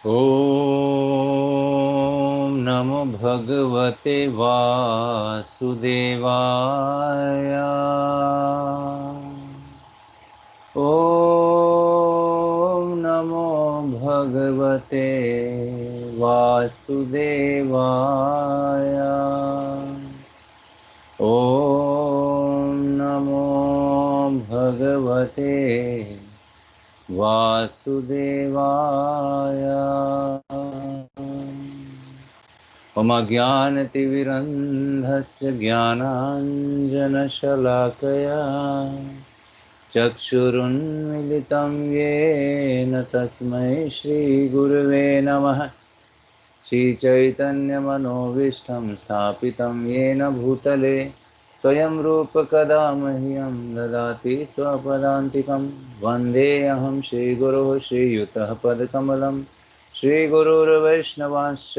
ॐ नमो भगवते वासुदेवाय। ॐ नमो भगवते वासुदेवाय। ॐ नमो भगवते वासुदेवाय। मम ज्ञानतिमिरन्धस्य ज्ञानाञ्जनशलाकया चक्षुरुन्मिलितं येन तस्मै श्रीगुरुवे नमः। श्रीचैतन्यमनोभीष्टं स्थापितं येन भूतले स्वयं रूपकदा मह्यं ददाति स्वपदान्तिकं। वन्देऽहं श्रीगुरोः श्रीयुतः पदकमलं श्रीगुरुर्वैष्णवांश्च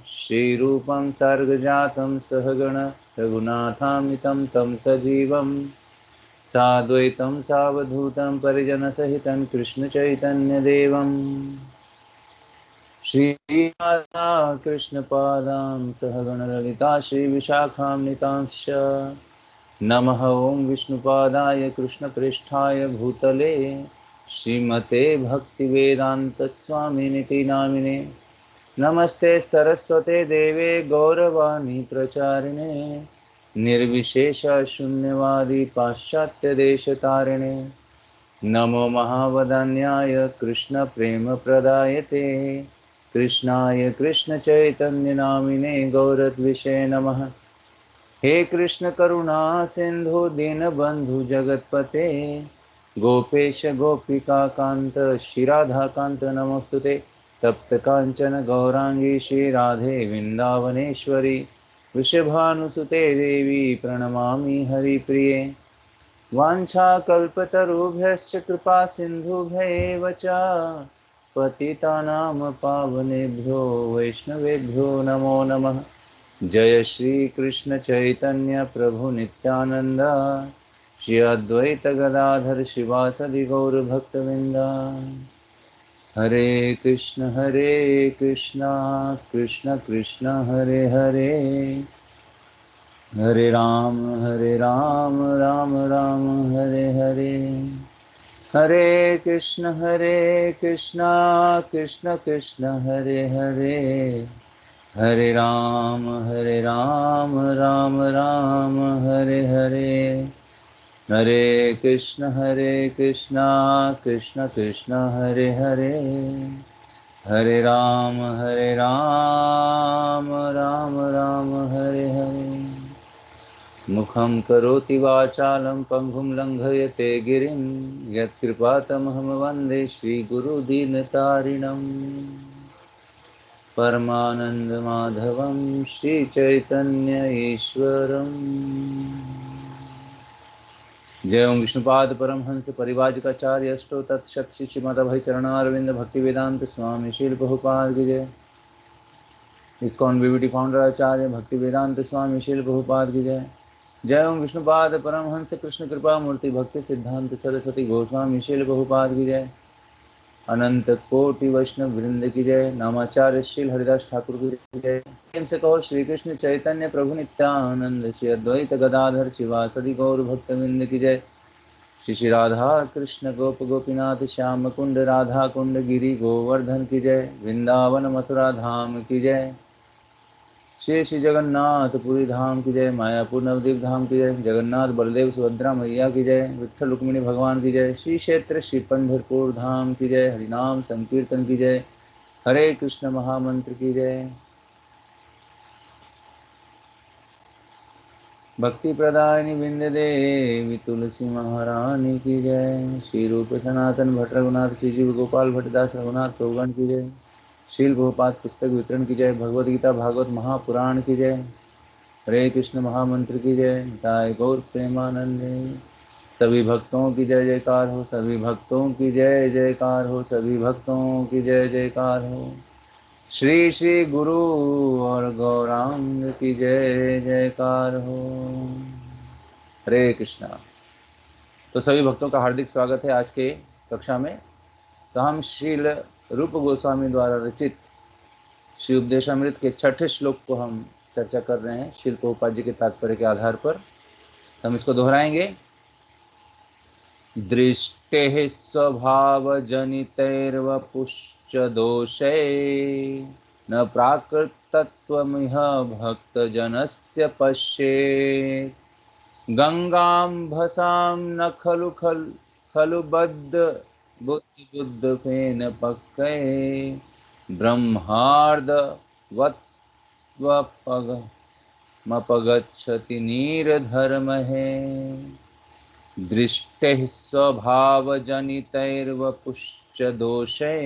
श्रीरूपं सर्गजातं सहगण रघुनाथान्वितं तं सजीवं साद्वैतं सावधूतं परिजनसहितं कृष्णचैतन्यदेवं श्रीराधा कृष्णपादां सहगणललिता श्रीविशाखान्वितांश्च। नमः ॐ विष्णुपादाय कृष्णप्रेष्ठाय भूतले श्रीमते भक्तिवेदान्तस्वामिनिति नामिने। नमस्ते सरस्वते देवे गौरवाणी प्रचारिणे निर्विशेष शून्यवादी पाश्चात्यदेशतारिणे। नमो महावदन्याय कृष्णप्रेमप्रदायते कृष्णाय कृष्णचैतन्यनामिने गौरद्विषे नमः। हे कृष्ण करुणा सिंधु दीनबंधु जगतपते गोपेश गोपिका कांत श्रीराधाकांत नमोस्तुते। तप्त कांचन गौरांगी श्री राधे वृंदावनेश्वरी वृषभानुसुते देवी प्रणमामि हरिप्रिये। वाञ्छाकल्पतरुभ्यश्च कृपा सिन्धुभ्यैव च पतितानां पावनेभ्यो वैष्णवेभ्यो नमो नमः। जय श्री कृष्ण चैतन्य प्रभु नित्यानंद श्री अद्वैत गदाधर शिवासदि गौर भक्तवृंद। हरे कृष्ण कृष्ण कृष्ण हरे हरे, हरे राम राम राम हरे हरे। हरे कृष्ण कृष्ण कृष्ण हरे हरे, हरे राम राम राम हरे हरे। हरे कृष्ण कृष्ण कृष्ण हरे हरे, हरे राम राम राम हरे हरे। मुखं करोति वाचालं पंगुं लंघयते गिरिं यत्कृपातमहं वन्दे श्रीगुरुदीनतारिणम्। परमानन्दमाधवं श्रीचैतन्य ईश्वरम्। जय ओं विष्णुपाद परमहंस परिवाजकाचार्य अष्टो तत्सत श्री श्रीमद् चरणारविंद भक्तिवेदांत स्वामी शील प्रभुपाद की जय। इस्कॉन बीबीटी फाउंडर आचार्य भक्तिवेदांत स्वामी शील प्रभुपाद की जय। जय ओं विष्णुपाद परमहंस कृष्ण कृपा मूर्ति भक्ति सिद्धांत सरस्वती गोस्वामी शील प्रभुपाद की जय। अनंत कोटि वैष्णव वृंद की जय। नामाचार्य शील हरिदास ठाकुर की जय। प्रेम से कहो श्री कृष्ण चैतन्य प्रभु नित्यानंद श्री अद्वैत गदाधर शिवासदि गौर भक्त वृंद की जय। श्री श्री राधा कृष्ण गोप गोपीनाथ श्याम कुंड राधा कुंड गिरी गोवर्धन की जय। वृंदावन मथुरा धाम की जय। श्री श्री जगन्नाथ पुरी धाम की जय। मायापुर नवदीप धाम की जय। जगन्नाथ बलदेव सुभद्रा मैया की जय। विठ्ठल रुक्मिणी भगवान की जय। श्री क्षेत्र श्री पंढरपुर धाम की जय। हरिनाम संकीर्तन की जय। हरे कृष्ण महामंत्र की जय। भक्ति प्रदायिनी विंध्य देवी तुलसी महारानी की जय। श्री रूप सनातन भट्ट रघुनाथ श्री जीव गोपाल भट्टदास रघुनाथ प्रभुगण की जय। शील गोपाल पुस्तक वितरण की जय। भगवद गीता भागवत महापुराण की जय। हरे कृष्ण महामंत्र की जय। निताय गौर प्रेमानंद। सभी भक्तों की जय जयकार हो, सभी भक्तों की जय जयकार हो, सभी भक्तों की जय जयकार हो। श्री श्री गुरु और गौरांग की जय जयकार हो। हरे कृष्णा। तो सभी भक्तों का हार्दिक स्वागत है आज के कक्षा में। तो हम श्रील रूप गोस्वामी द्वारा रचित श्री उपदेशामृत के 6ठे श्लोक को हम चर्चा कर रहे हैं श्रील प्रभुपाद जी के तात्पर्य के आधार पर। हम इसको दोहराएंगे। दृष्टे स्वभाव जनितैर्वपुश्च दोषे न प्राकृतत्वमिह भक्तजनस्य पश्येत् गंगाम्भसां न खलु खलु बद्ध बुद्ध पक्के ब्रह्मार्धवत्वमपगच्छति नीरधर्महे दृष्टेः स्वभावजनितैर्वपुश्च दोषे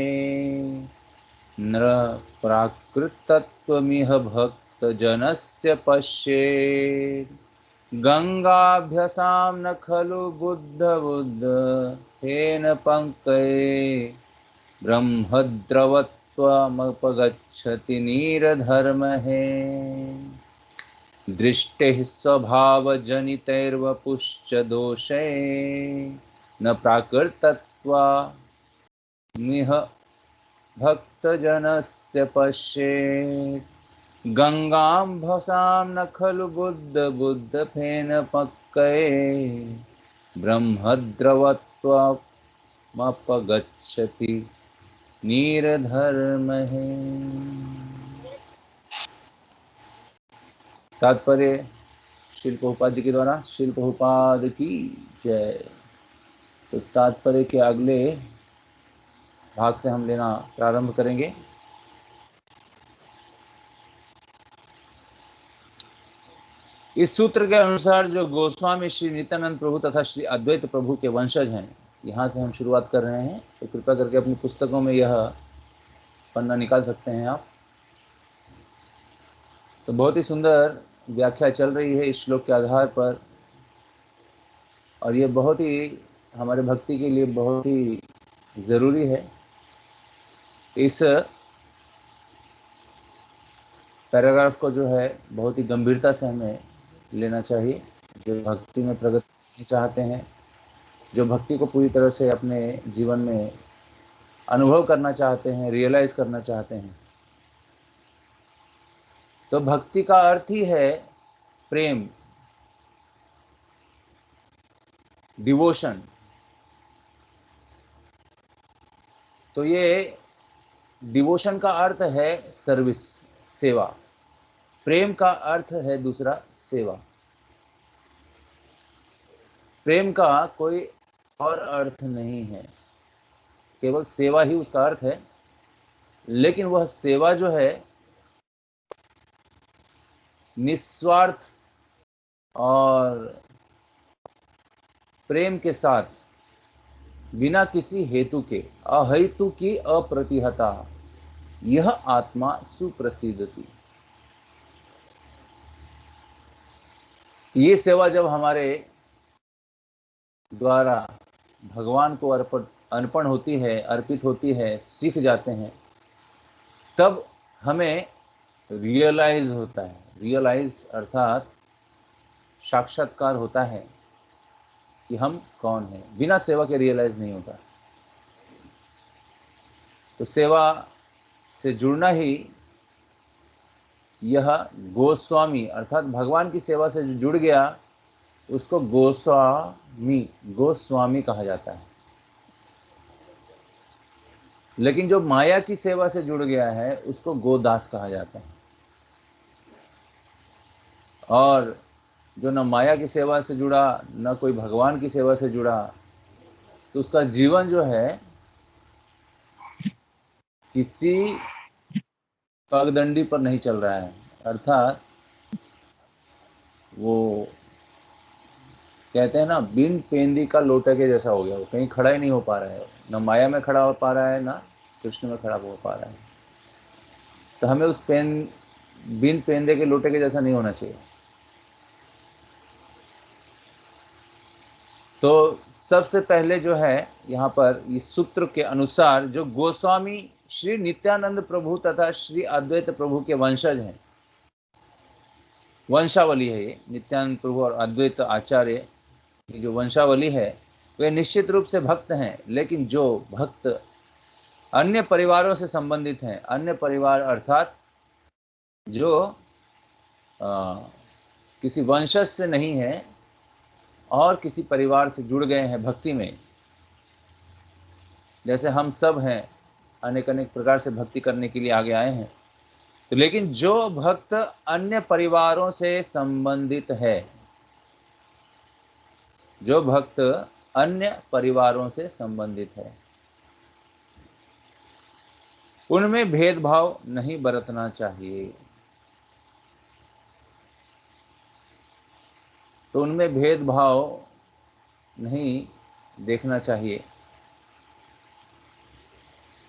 न प्राकृतत्वमिह भक्तजनस्य पश्येत् गंगाभ्यसां न खलु बुद्ध हेन पंकये ब्रह्मद्रवत्वमपगच्छति नीरधर्महे दृष्टेः स्वभावजनितैर्वपुश्च दोषे न प्राकृतत्वमिह भक्तजनस्य पश्येत् गंगाम्भसां न खलु बुद्ध पक्कये ब्रह्मद्रवत्वमपगच्छति नीरधर्महे। तात्पर्य श्रील प्रभुपाद जी के द्वारा। श्रील प्रभुपाद की जय। तो तात्पर्य के अगले भाग से हम लेना प्रारंभ करेंगे। इस सूत्र के अनुसार जो गोस्वामी श्री नित्यानंद प्रभु तथा श्री अद्वैत प्रभु के वंशज हैं, यहाँ से हम शुरुआत कर रहे हैं। तो कृपया करके अपनी पुस्तकों में यह पन्ना निकाल सकते हैं आप। तो बहुत ही सुंदर व्याख्या चल रही है इस श्लोक के आधार पर, और ये बहुत ही हमारे भक्ति के लिए बहुत ही ज़रूरी है। इस पैराग्राफ को जो है बहुत ही गंभीरता से हमें लेना चाहिए। जो भक्ति में प्रगति करना चाहते हैं, जो भक्ति को पूरी तरह से अपने जीवन में अनुभव करना चाहते हैं, रियलाइज करना चाहते हैं, तो भक्ति का अर्थ ही है प्रेम, डिवोशन। तो ये डिवोशन का अर्थ है सर्विस, सेवा। प्रेम का अर्थ है दूसरा सेवा। प्रेम का कोई और अर्थ नहीं है, केवल सेवा ही उसका अर्थ है। लेकिन वह सेवा जो है निस्वार्थ और प्रेम के साथ, बिना किसी हेतु के, अहेतु की अप्रतिहता, यह आत्मा सुप्रसिद्धति। ये सेवा जब हमारे द्वारा भगवान को अर्पण होती है, अर्पित होती है, सीख जाते हैं, तब हमें रियलाइज होता है। रियलाइज अर्थात साक्षात्कार होता है कि हम कौन हैं। बिना सेवा के रियलाइज नहीं होता। तो सेवा से जुड़ना ही यह गोस्वामी अर्थात भगवान की सेवा से जो जुड़ गया उसको गोस्वामी कहा जाता है। लेकिन जो माया की सेवा से जुड़ गया है उसको गोदास कहा जाता है। और जो न माया की सेवा से जुड़ा, न कोई भगवान की सेवा से जुड़ा, तो उसका जीवन जो है किसी पगडंडी पर नहीं चल रहा है। अर्थात वो कहते हैं ना, बिन पेंदी का लोटे के जैसा हो गया। वो कहीं खड़ा ही नहीं हो पा रहा है, न माया में खड़ा हो पा रहा है, ना कृष्ण में खड़ा हो पा रहा है। तो हमें उस बिन पेंदे के लोटे के जैसा नहीं होना चाहिए। तो सबसे पहले जो है यहाँ पर इस सूत्र के अनुसार जो गोस्वामी श्री नित्यानंद प्रभु तथा श्री अद्वैत प्रभु के वंशज हैं, वंशावली है ये, नित्यानंद प्रभु और अद्वैत आचार्य की जो वंशावली है, वे निश्चित रूप से भक्त हैं। लेकिन जो भक्त अन्य परिवारों से संबंधित हैं। अन्य परिवार अर्थात जो किसी वंशज से नहीं है और किसी परिवार से जुड़ गए हैं भक्ति में। जैसे हम सब हैं, अनेक अनेक प्रकार से भक्ति करने के लिए आगे आए हैं, तो लेकिन जो भक्त अन्य परिवारों से संबंधित है, जो भक्त अन्य परिवारों से संबंधित है, उनमें भेदभाव नहीं बरतना चाहिए। तो उनमें भेदभाव नहीं देखना चाहिए।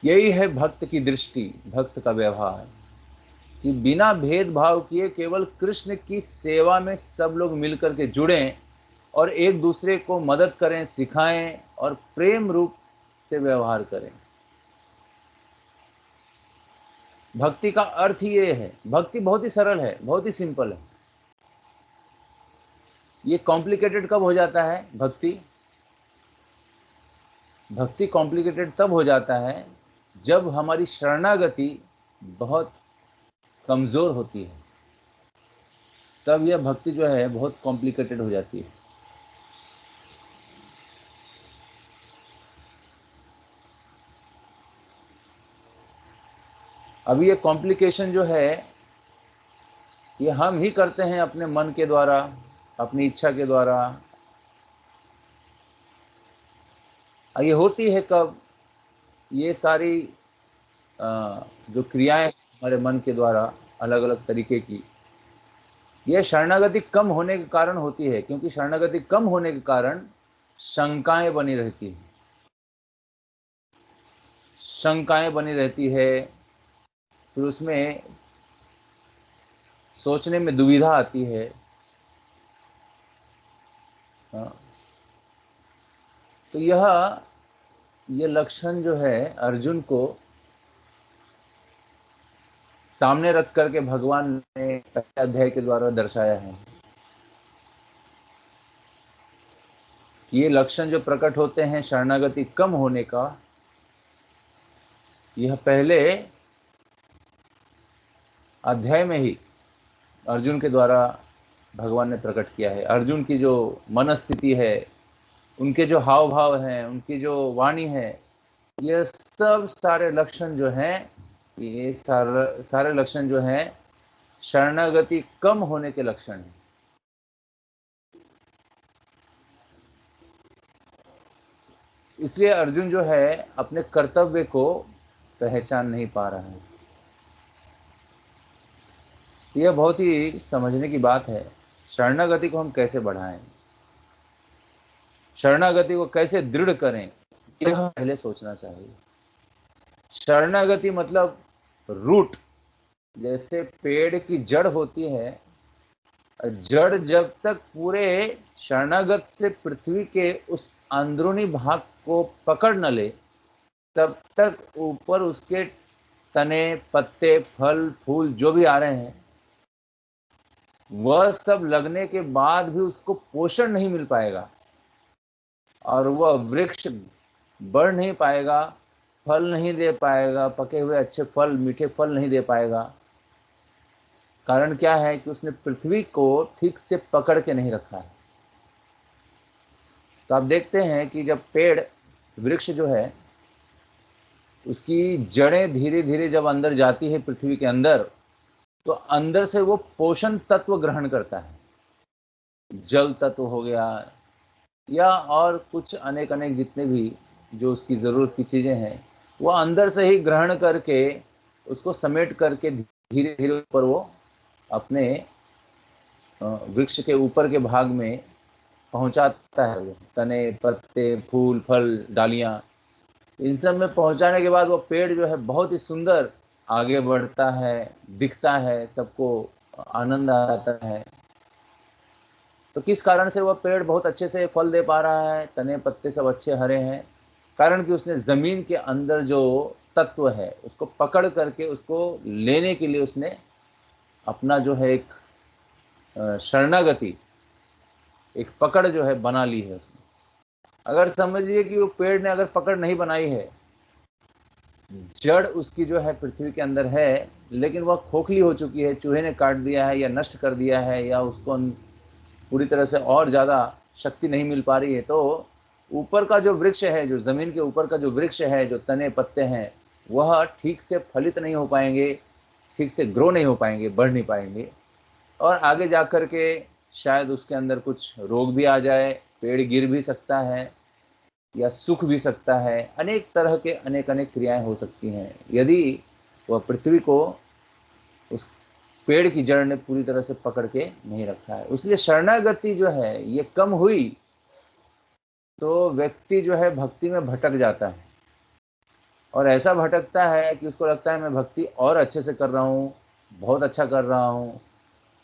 यही है भक्त की दृष्टि, भक्त का व्यवहार, कि बिना भेदभाव किए केवल कृष्ण की सेवा में सब लोग मिलकर के जुड़ें और एक दूसरे को मदद करें, सिखाएं और प्रेम रूप से व्यवहार करें। भक्ति का अर्थ ये है। भक्ति बहुत ही सरल है, बहुत ही सिंपल है। ये कॉम्प्लिकेटेड कब हो जाता है? भक्ति कॉम्प्लिकेटेड तब हो जाता है जब हमारी शरणागति बहुत कमजोर होती है, तब यह भक्ति जो है बहुत कॉम्प्लिकेटेड हो जाती है। अभी ये कॉम्प्लिकेशन जो है ये हम ही करते हैं अपने मन के द्वारा, अपनी इच्छा के द्वारा। ये होती है कब? ये सारी जो क्रियाएं हमारे मन के द्वारा अलग अलग तरीके की, यह शरणागति कम होने के कारण होती है। क्योंकि शरणागति कम होने के कारण शंकाएं बनी रहती है, शंकाएं बनी रहती है, फिर उसमें सोचने में दुविधा आती है। तो यह लक्षण जो है अर्जुन को सामने रख करके भगवान ने पहले अध्याय के द्वारा दर्शाया है। ये लक्षण जो प्रकट होते हैं शरणागति कम होने का, यह पहले अध्याय में ही अर्जुन के द्वारा भगवान ने प्रकट किया है। अर्जुन की जो मनस्थिति है, उनके जो हाव भाव हैं, उनकी जो वाणी है, ये सब सारे लक्षण जो हैं, ये सारे लक्षण जो हैं शरणागति कम होने के लक्षण हैं। इसलिए अर्जुन जो है अपने कर्तव्य को पहचान नहीं पा रहा है। यह बहुत ही समझने की बात है। शरणागति को हम कैसे बढ़ाएं, शरणागति को कैसे दृढ़ करें, यह पहले सोचना चाहिए। शरणागति मतलब रूट। जैसे पेड़ की जड़ होती है, जड़ जब तक पूरे शरणागत से पृथ्वी के उस अंदरूनी भाग को पकड़ न ले, तब तक ऊपर उसके तने, पत्ते, फल, फूल जो भी आ रहे हैं, वह सब लगने के बाद भी उसको पोषण नहीं मिल पाएगा और वह वृक्ष बढ़ नहीं पाएगा, फल नहीं दे पाएगा, पके हुए अच्छे फल, मीठे फल नहीं दे पाएगा। कारण क्या है? कि उसने पृथ्वी को ठीक से पकड़ के नहीं रखा है। तो आप देखते हैं कि जब पेड़, वृक्ष जो है, उसकी जड़ें धीरे धीरे जब अंदर जाती है पृथ्वी के अंदर, तो अंदर से वो पोषण तत्व ग्रहण करता है। जल तत्व हो गया या और कुछ अनेक अनेक जितने भी जो उसकी जरूरत की चीजें हैं, वो अंदर से ही ग्रहण करके उसको समेट करके धीरे धीरे ऊपर वो अपने वृक्ष के ऊपर के भाग में पहुंचाता है। वो तने, पत्ते, फूल, फल, डालियां, इन सब में पहुंचाने के बाद वो पेड़ जो है बहुत ही सुंदर आगे बढ़ता है, दिखता है, सबको आनंद आता है। तो किस कारण से वह पेड़ बहुत अच्छे से फल दे पा रहा है, तने पत्ते सब अच्छे हरे हैं? कारण कि उसने जमीन के अंदर जो तत्व है उसको पकड़ करके उसको लेने के लिए उसने अपना जो है एक शरणागति, एक पकड़ जो है बना ली है उसने। अगर समझिए कि वो पेड़ ने अगर पकड़ नहीं बनाई है, जड़ उसकी जो है पृथ्वी के अंदर है, लेकिन वह खोखली हो चुकी है, चूहे ने काट दिया है या नष्ट कर दिया है या उसको पूरी तरह से और ज़्यादा शक्ति नहीं मिल पा रही है, तो ऊपर का जो वृक्ष है, जो ज़मीन के ऊपर का जो वृक्ष है, जो तने पत्ते हैं, वह ठीक से फलित नहीं हो पाएंगे, ठीक से ग्रो नहीं हो पाएंगे, बढ़ नहीं पाएंगे, और आगे जा कर के शायद उसके अंदर कुछ रोग भी आ जाए, पेड़ गिर भी सकता है या सूख भी सकता है, अनेक तरह के अनेक अनेक क्रियाएं हो सकती हैं यदि वह पृथ्वी को उस पेड़ की जड़ ने पूरी तरह से पकड़ के नहीं रखा है। इसलिए शरणागति जो है ये कम हुई तो व्यक्ति जो है भक्ति में भटक जाता है, और ऐसा भटकता है कि उसको लगता है मैं भक्ति और अच्छे से कर रहा हूँ, बहुत अच्छा कर रहा हूँ,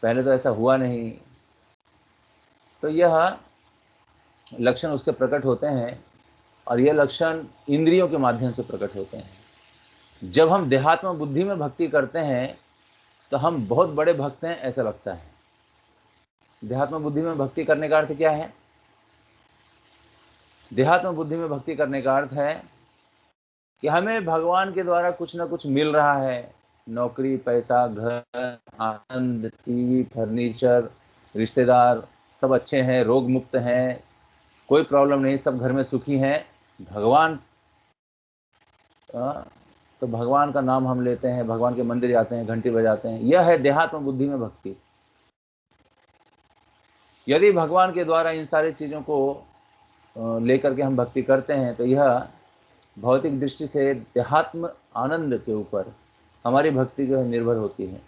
पहले तो ऐसा हुआ नहीं। तो यह लक्षण उसके प्रकट होते हैं, और यह लक्षण इंद्रियों के माध्यम से प्रकट होते हैं। जब हम देहात्म बुद्धि में भक्ति करते हैं तो हम बहुत बड़े भक्त हैं ऐसा लगता है। देहात्म बुद्धि में भक्ति करने का अर्थ क्या है? देहात्म बुद्धि में भक्ति करने का अर्थ है कि हमें भगवान के द्वारा कुछ ना कुछ मिल रहा है, नौकरी, पैसा, घर, आनंद, टीवी, फर्नीचर, रिश्तेदार सब अच्छे हैं, रोग मुक्त हैं, कोई प्रॉब्लम नहीं, सब घर में सुखी हैं। भगवान तो भगवान का नाम हम लेते हैं, भगवान के मंदिर जाते हैं, घंटी बजाते हैं, यह है देहात्म बुद्धि में भक्ति। यदि भगवान के द्वारा इन सारी चीज़ों को लेकर के हम भक्ति करते हैं तो यह भौतिक दृष्टि से देहात्म आनंद के ऊपर हमारी भक्ति जो है निर्भर होती है।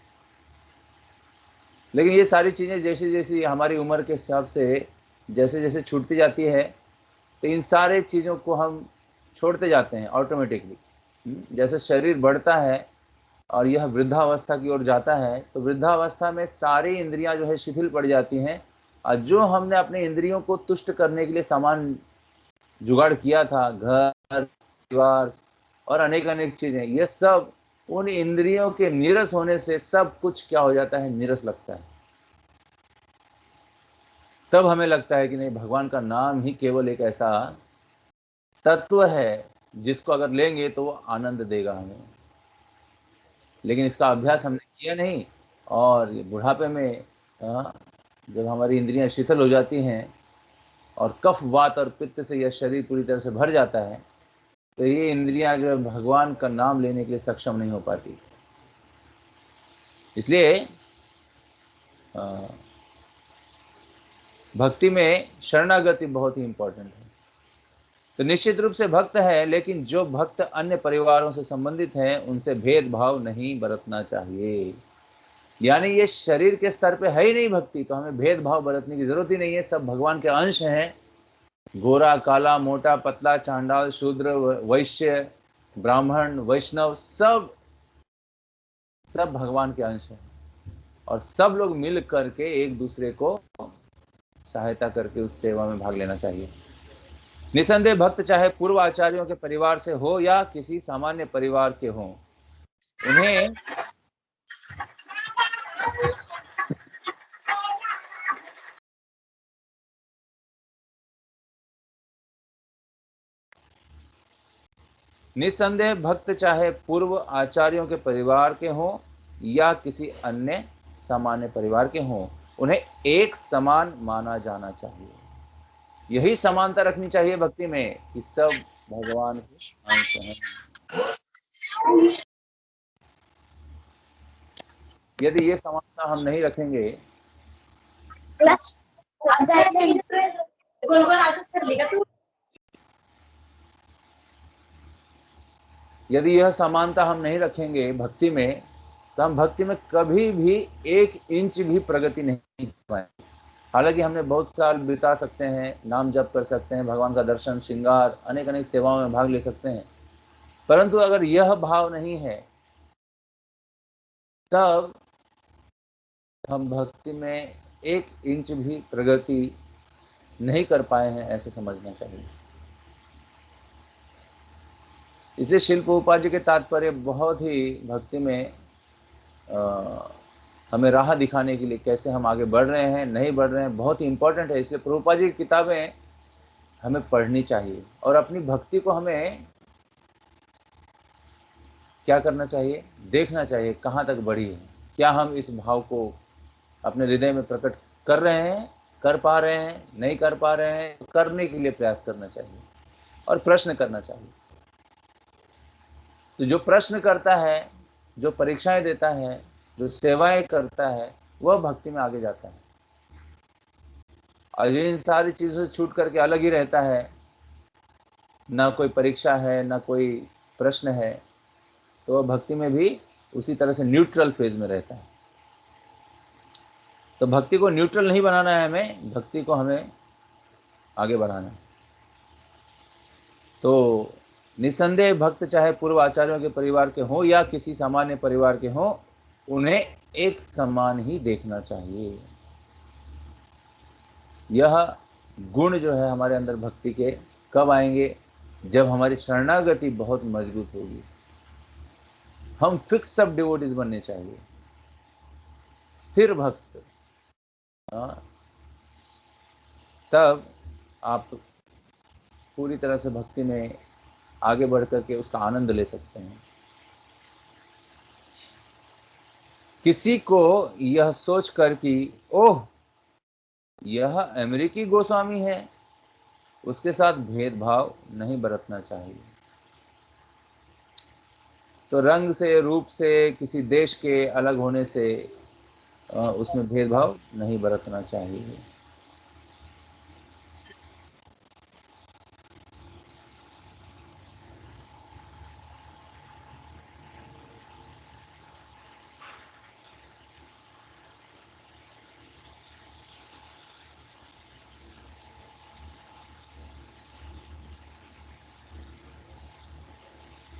लेकिन ये सारी चीज़ें जैसे जैसे हमारी उम्र के हिसाब से जैसे जैसे छूटती जाती है तो इन सारे चीज़ों को हम छोड़ते जाते हैं ऑटोमेटिकली। जैसे शरीर बढ़ता है और यह वृद्धावस्था की ओर जाता है तो वृद्धावस्था में सारी इंद्रियां जो है शिथिल पड़ जाती हैं, और जो हमने अपने इंद्रियों को तुष्ट करने के लिए सामान जुगाड़ किया था, घर, परिवार और अनेक अनेक चीजें, ये सब उन इंद्रियों के नीरस होने से सब कुछ क्या हो जाता है, नीरस लगता है। तब हमें लगता है कि नहीं, भगवान का नाम ही केवल एक ऐसा तत्व है जिसको अगर लेंगे तो वो आनंद देगा हमें। लेकिन इसका अभ्यास हमने किया नहीं, और बुढ़ापे में जब हमारी इंद्रियां शिथिल हो जाती हैं और कफ, वात और पित्त से यह शरीर पूरी तरह से भर जाता है तो ये इंद्रियां जो है भगवान का नाम लेने के लिए सक्षम नहीं हो पाती। इसलिए भक्ति में शरणागति बहुत ही इंपॉर्टेंट है। तो निश्चित रूप से भक्त है, लेकिन जो भक्त अन्य परिवारों से संबंधित हैं उनसे भेदभाव नहीं बरतना चाहिए। यानी ये शरीर के स्तर पे है ही नहीं भक्ति, तो हमें भेदभाव बरतने की जरूरत ही नहीं है। सब भगवान के अंश हैं, गोरा, काला, मोटा, पतला, चांडाल, शूद्र, वैश्य, ब्राह्मण, वैष्णव, सब सब भगवान के अंश हैं, और सब लोग मिल करके एक दूसरे को सहायता करके उस सेवा में भाग लेना चाहिए। निसंदेह भक्त चाहे पूर्व आचार्यों के परिवार से हो या किसी सामान्य परिवार के हो, उन्हें निसंदेह भक्त चाहे पूर्व आचार्यों के परिवार के हों या किसी अन्य सामान्य परिवार के हों, उन्हें एक समान माना जाना चाहिए। यही समानता रखनी चाहिए भक्ति में कि सब भगवान के अंश हैं। यदि ये समानता हम नहीं रखेंगे यदि यह समानता हम नहीं रखेंगे भक्ति में, तो हम भक्ति में कभी भी 1 इंच भी प्रगति नहीं कर पाएंगे। हालांकि हमने बहुत साल बिता सकते हैं, नाम जप कर सकते हैं, भगवान का दर्शन, श्रृंगार, अनेक अनेक सेवाओं में भाग ले सकते हैं, परंतु अगर यह भाव नहीं है तब हम भक्ति में 1 इंच भी प्रगति नहीं कर पाए हैं, ऐसे समझना चाहिए। इसलिए शिल प्रभुपाद जी के तात्पर्य बहुत ही भक्ति में हमें राह दिखाने के लिए, कैसे हम आगे बढ़ रहे हैं, नहीं बढ़ रहे हैं, बहुत ही इंपॉर्टेंट है। इसलिए प्रभुपाद जी की किताबें हमें पढ़नी चाहिए और अपनी भक्ति को हमें क्या करना चाहिए? देखना चाहिए कहाँ तक बढ़ी है, क्या हम इस भाव को अपने हृदय में प्रकट कर रहे हैं, कर पा रहे हैं, नहीं कर पा रहे हैं, तो करने के लिए प्रयास करना चाहिए और प्रश्न करना चाहिए। तो जो प्रश्न करता है, जो परीक्षाएं देता है, जो सेवाएं करता है, वह भक्ति में आगे जाता है। और इन सारी चीजों से छूट करके अलग ही रहता है, ना कोई परीक्षा है, ना कोई प्रश्न है, तो वह भक्ति में भी उसी तरह से न्यूट्रल फेज में रहता है। तो भक्ति को न्यूट्रल नहीं बनाना है हमें, भक्ति को हमें आगे बढ़ाना है। तो निसंदेह भक्त चाहे पूर्व आचार्यों के परिवार के हों या किसी सामान्य परिवार के हों, उन्हें एक समान ही देखना चाहिए। यह गुण जो है हमारे अंदर भक्ति के कब आएंगे? जब हमारी शरणागति बहुत मजबूत होगी। हम फिक्स सब डिवोटीज बनने चाहिए, स्थिर भक्त। तब आप पूरी तरह से भक्ति में आगे बढ़ करके उसका आनंद ले सकते हैं। किसी को यह सोचकर कि ओह यह अमेरिकी गोस्वामी है, उसके साथ भेदभाव नहीं बरतना चाहिए। तो रंग से, रूप से, किसी देश के अलग होने से उसमें भेदभाव नहीं बरतना चाहिए।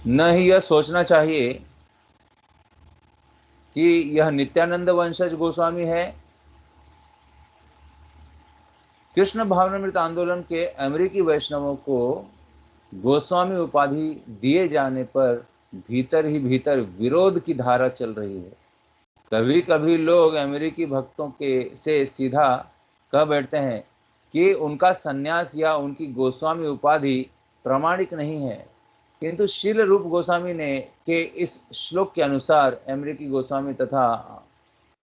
न ही यह सोचना चाहिए कि यह नित्यानंद वंशज गोस्वामी है। कृष्ण भावनामृत आंदोलन के अमेरिकी वैष्णवों को गोस्वामी उपाधि दिए जाने पर भीतर ही भीतर विरोध की धारा चल रही है। कभी कभी लोग अमेरिकी भक्तों के से सीधा कह बैठते हैं कि उनका सन्यास या उनकी गोस्वामी उपाधि प्रामाणिक नहीं है, किंतु शील रूप गोस्वामी ने के इस श्लोक के अनुसार अमेरिकी गोस्वामी तथा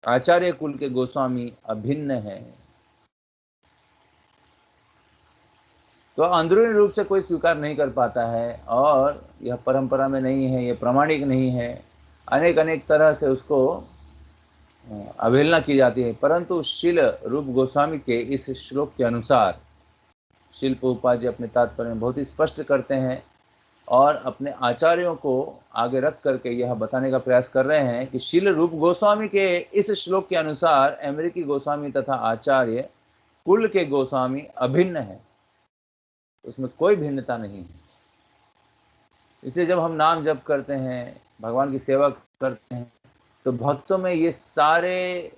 आचार्य कुल के गोस्वामी अभिन्न हैं। तो अंदरूनी रूप से कोई स्वीकार नहीं कर पाता है और यह परंपरा में नहीं है, यह प्रामाणिक नहीं है, अनेक अनेक तरह से उसको अवहेलना की जाती है। परंतु शील रूप गोस्वामी के इस श्लोक के अनुसार शील प्रभुपाद जी अपने तात्पर्य में बहुत ही स्पष्ट करते हैं और अपने आचार्यों को आगे रख करके यह बताने का प्रयास कर रहे हैं कि शील रूप गोस्वामी के इस श्लोक के अनुसार अमेरिकी गोस्वामी तथा आचार्य कुल के गोस्वामी अभिन्न है, उसमें कोई भिन्नता नहीं है। इसलिए जब हम नाम जप करते हैं, भगवान की सेवा करते हैं, तो भक्तों में ये सारे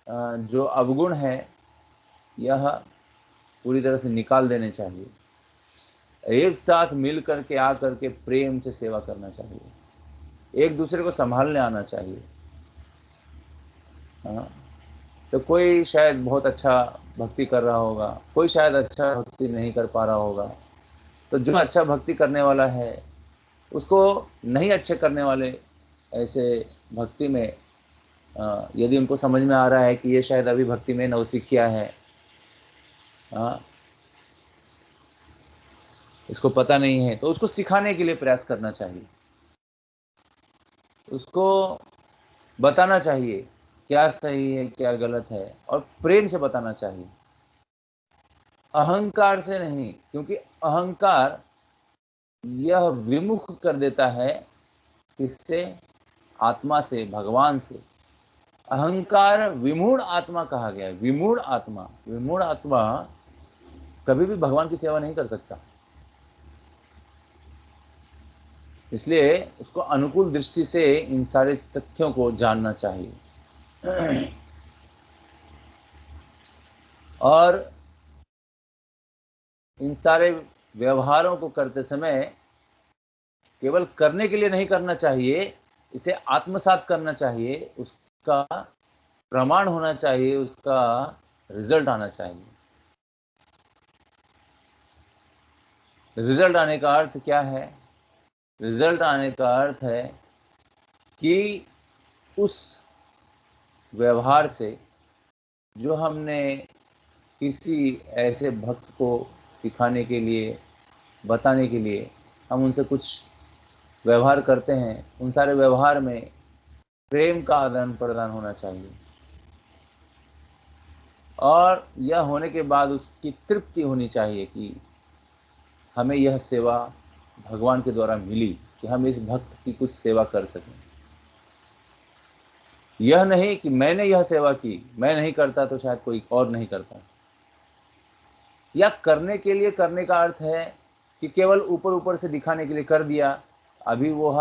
जो अवगुण है यह पूरी तरह से निकाल देने चाहिए। एक साथ मिल करके आकर के प्रेम से सेवा करना चाहिए, एक दूसरे को संभालने आना चाहिए। हाँ, तो कोई शायद बहुत अच्छा भक्ति कर रहा होगा, कोई शायद अच्छा भक्ति नहीं कर पा रहा होगा। तो जो अच्छा भक्ति करने वाला है उसको नहीं अच्छे करने वाले ऐसे भक्ति में यदि उनको समझ में आ रहा है कि ये शायद अभी भक्ति में नवसिखिया है, इसको पता नहीं है, तो उसको सिखाने के लिए प्रयास करना चाहिए, उसको बताना चाहिए क्या सही है क्या गलत है, और प्रेम से बताना चाहिए, अहंकार से नहीं। क्योंकि अहंकार यह विमुख कर देता है किससे? आत्मा से, भगवान से। अहंकार विमूढ़ आत्मा कहा गया है। विमूढ़ आत्मा, विमूढ़ आत्मा कभी भी भगवान की सेवा नहीं कर सकता। इसलिए उसको अनुकूल दृष्टि से इन सारे तथ्यों को जानना चाहिए और इन सारे व्यवहारों को करते समय केवल करने के लिए नहीं करना चाहिए, इसे आत्मसात करना चाहिए, उसका प्रमाण होना चाहिए, उसका रिजल्ट आना चाहिए। रिजल्ट आने का अर्थ क्या है? रिजल्ट आने का अर्थ है कि उस व्यवहार से जो हमने किसी ऐसे भक्त को सिखाने के लिए, बताने के लिए हम उनसे कुछ व्यवहार करते हैं, उन सारे व्यवहार में प्रेम का आदान प्रदान होना चाहिए, और यह होने के बाद उसकी तृप्ति होनी चाहिए कि हमें यह सेवा भगवान के द्वारा मिली, कि हम इस भक्त की कुछ सेवा कर सकें। यह नहीं कि मैंने यह सेवा की, मैं नहीं करता तो शायद कोई और नहीं करता। या करने के लिए करने का अर्थ है कि केवल ऊपर ऊपर से दिखाने के लिए कर दिया, अभी वो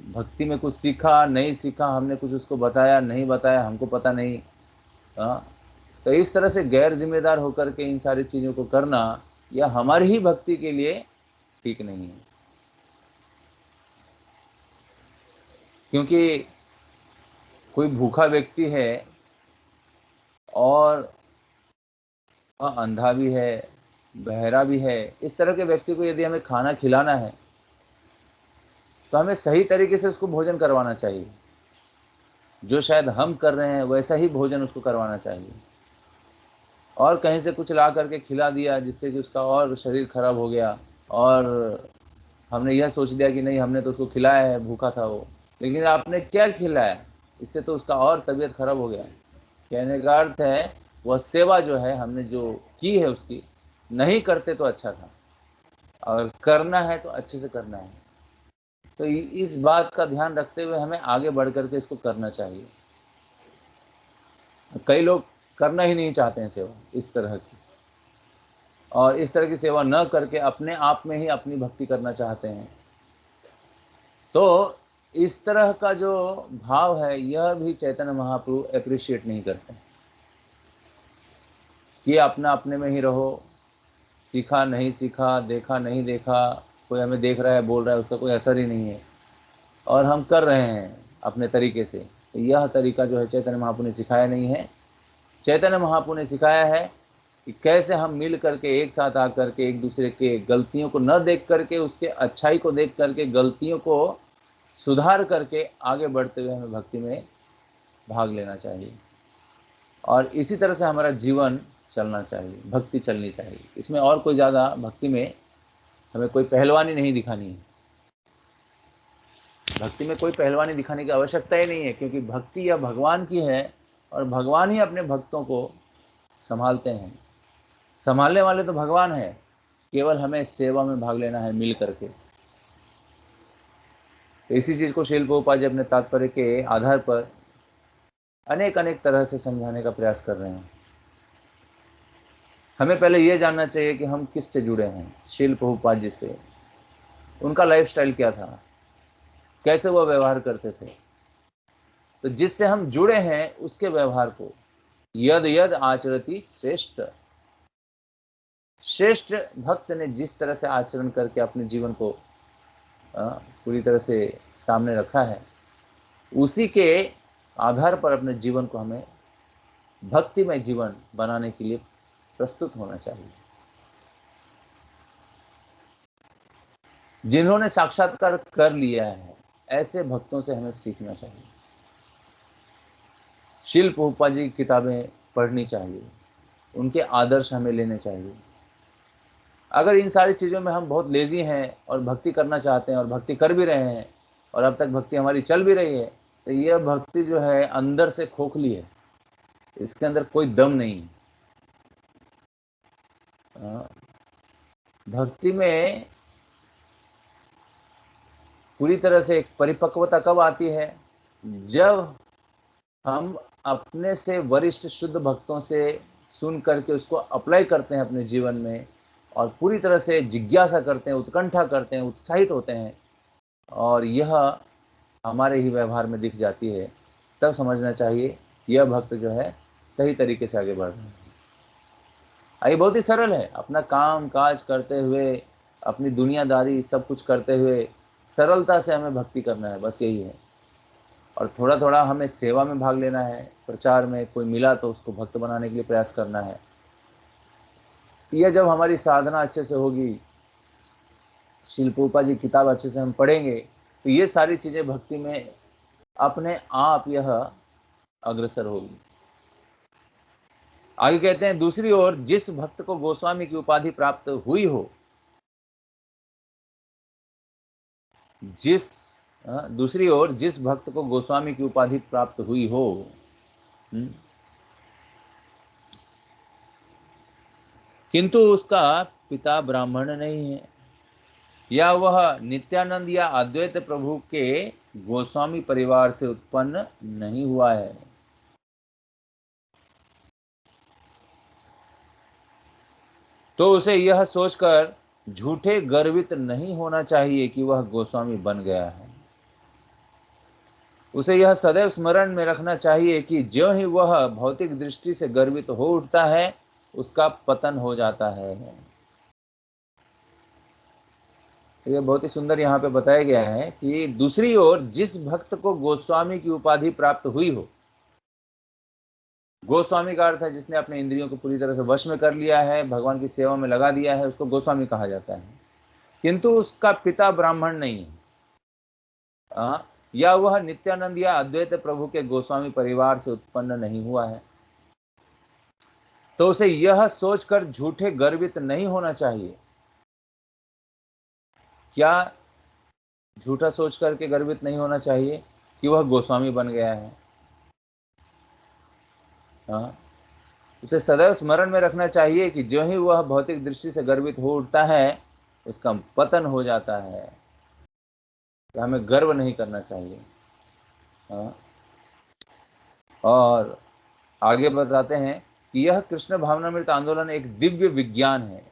भक्ति में कुछ सीखा नहीं सीखा, हमने कुछ उसको बताया नहीं बताया, हमको पता नहीं। तो इस तरह से गैर जिम्मेदार होकर के इन सारी चीजों को करना यह हमारी ही भक्ति के लिए ठीक नहीं है। क्योंकि कोई भूखा व्यक्ति है और वह अंधा भी है, बहरा भी है, इस तरह के व्यक्ति को यदि हमें खाना खिलाना है तो हमें सही तरीके से उसको भोजन करवाना चाहिए। जो शायद हम कर रहे हैं वैसा ही भोजन उसको करवाना चाहिए। और कहीं से कुछ ला करके खिला दिया जिससे कि उसका और शरीर खराब हो गया, और हमने यह सोच लिया कि नहीं हमने तो उसको खिलाया है, भूखा था वो, लेकिन आपने क्या खिलाया, इससे तो उसका और तबीयत खराब हो गया। कहने का अर्थ है वह सेवा जो है हमने जो की है उसकी नहीं करते तो अच्छा था, और करना है तो अच्छे से करना है। तो इस बात का ध्यान रखते हुए हमें आगे बढ़ करके इसको करना चाहिए। कई लोग करना ही नहीं चाहते हैं सेवा इस तरह की, और इस तरह की सेवा न करके अपने आप में ही अपनी भक्ति करना चाहते हैं। तो इस तरह का जो भाव है यह भी चैतन्य महाप्रभु अप्रिशिएट नहीं करते कि अपना अपने में ही रहो, सीखा नहीं सीखा, देखा नहीं देखा, कोई हमें देख रहा है बोल रहा है उसका कोई असर ही नहीं है, और हम कर रहे हैं अपने तरीके से। तो यह तरीका जो है चैतन्य महाप्रभु ने सिखाया नहीं है। चैतन्य महाप्रभु ने सिखाया है कि कैसे हम मिल करके एक साथ आकर के एक दूसरे के गलतियों को न देख करके, उसके अच्छाई को देख करके गलतियों को सुधार करके आगे बढ़ते हुए हमें भक्ति में भाग लेना चाहिए, और इसी तरह से हमारा जीवन चलना चाहिए, भक्ति चलनी चाहिए। इसमें और कोई ज़्यादा भक्ति में हमें कोई पहलवानी नहीं दिखानी है। भक्ति में कोई पहलवानी दिखाने की आवश्यकता ही नहीं है, क्योंकि भक्ति यह भगवान की है और भगवान ही अपने भक्तों को संभालते हैं। संभालने वाले तो भगवान है, केवल हमें सेवा में भाग लेना है मिल करके। तो इसी चीज को श्रील प्रभुपाद जी अपने तात्पर्य के आधार पर अनेक अनेक तरह से समझाने का प्रयास कर रहे हैं। हमें पहले यह जानना चाहिए कि हम किससे जुड़े हैं, श्रील प्रभुपाद जी से। उनका लाइफस्टाइल क्या था, कैसे वो व्यवहार करते थे। तो जिससे हम जुड़े हैं उसके व्यवहार को यद यद आचरति श्रेष्ठ, श्रेष्ठ भक्त ने जिस तरह से आचरण करके अपने जीवन को पूरी तरह से सामने रखा है, उसी के आधार पर अपने जीवन को हमें भक्तिमय जीवन बनाने के लिए प्रस्तुत होना चाहिए। जिन्होंने साक्षात्कार कर लिया है ऐसे भक्तों से हमें सीखना चाहिए। श्रील प्रभुपाद जी की किताबें पढ़नी चाहिए, उनके आदर्श हमें लेने चाहिए। अगर इन सारी चीज़ों में हम बहुत लेजी हैं और भक्ति करना चाहते हैं और भक्ति कर भी रहे हैं और अब तक भक्ति हमारी चल भी रही है, तो यह भक्ति जो है अंदर से खोखली है, इसके अंदर कोई दम नहीं। भक्ति में पूरी तरह से एक परिपक्वता कब आती है, जब हम अपने से वरिष्ठ शुद्ध भक्तों से सुन करके उसको अप्लाई करते हैं अपने जीवन में, और पूरी तरह से जिज्ञासा करते हैं, उत्कंठा करते हैं, उत्साहित होते हैं, और यह हमारे ही व्यवहार में दिख जाती है। तब समझना चाहिए यह भक्त जो है सही तरीके से आगे बढ़ रहे हैं। ये बहुत ही सरल है, अपना काम काज करते हुए, अपनी दुनियादारी सब कुछ करते हुए सरलता से हमें भक्ति करना है, बस यही है। और थोड़ा थोड़ा हमें सेवा में भाग लेना है, प्रचार में कोई मिला तो उसको भक्त बनाने के लिए प्रयास करना है। यह जब हमारी साधना अच्छे से होगी शिल प्रभुपाद जी किताब अच्छे से हम पढ़ेंगे तो ये सारी चीजें भक्ति में अपने आप यह अग्रसर होगी। आगे कहते हैं, दूसरी ओर जिस भक्त को गोस्वामी की उपाधि प्राप्त हुई हो, दूसरी ओर जिस भक्त को गोस्वामी की उपाधि प्राप्त हुई हो, किंतु उसका पिता ब्राह्मण नहीं है, या वह नित्यानंद या अद्वैत प्रभु के गोस्वामी परिवार से उत्पन्न नहीं हुआ है, तो उसे यह सोचकर झूठे गर्वित नहीं होना चाहिए कि वह गोस्वामी बन गया है। उसे यह सदैव स्मरण में रखना चाहिए कि ज्यों ही वह भौतिक दृष्टि से गर्वित हो उठता है, उसका पतन हो जाता है। ये बहुत ही सुंदर यहाँ पे बताया गया है कि दूसरी ओर जिस भक्त को गोस्वामी की उपाधि प्राप्त हुई हो, गोस्वामी का अर्थ है जिसने अपने इंद्रियों को पूरी तरह से वश में कर लिया है, भगवान की सेवा में लगा दिया है, उसको गोस्वामी कहा जाता है। किंतु उसका पिता ब्राह्मण नहीं है, या वह नित्यानंद या अद्वैत प्रभु के गोस्वामी परिवार से उत्पन्न नहीं हुआ है, तो उसे यह सोचकर झूठे गर्वित नहीं होना चाहिए। क्या झूठा सोच करके गर्वित नहीं होना चाहिए कि वह गोस्वामी बन गया है। उसे सदैव स्मरण में रखना चाहिए कि जो ही वह भौतिक दृष्टि से गर्वित हो उठता है, उसका पतन हो जाता है। तो हमें गर्व नहीं करना चाहिए। और आगे बताते हैं कि यह कृष्ण भावनामृत आंदोलन एक दिव्य विज्ञान है।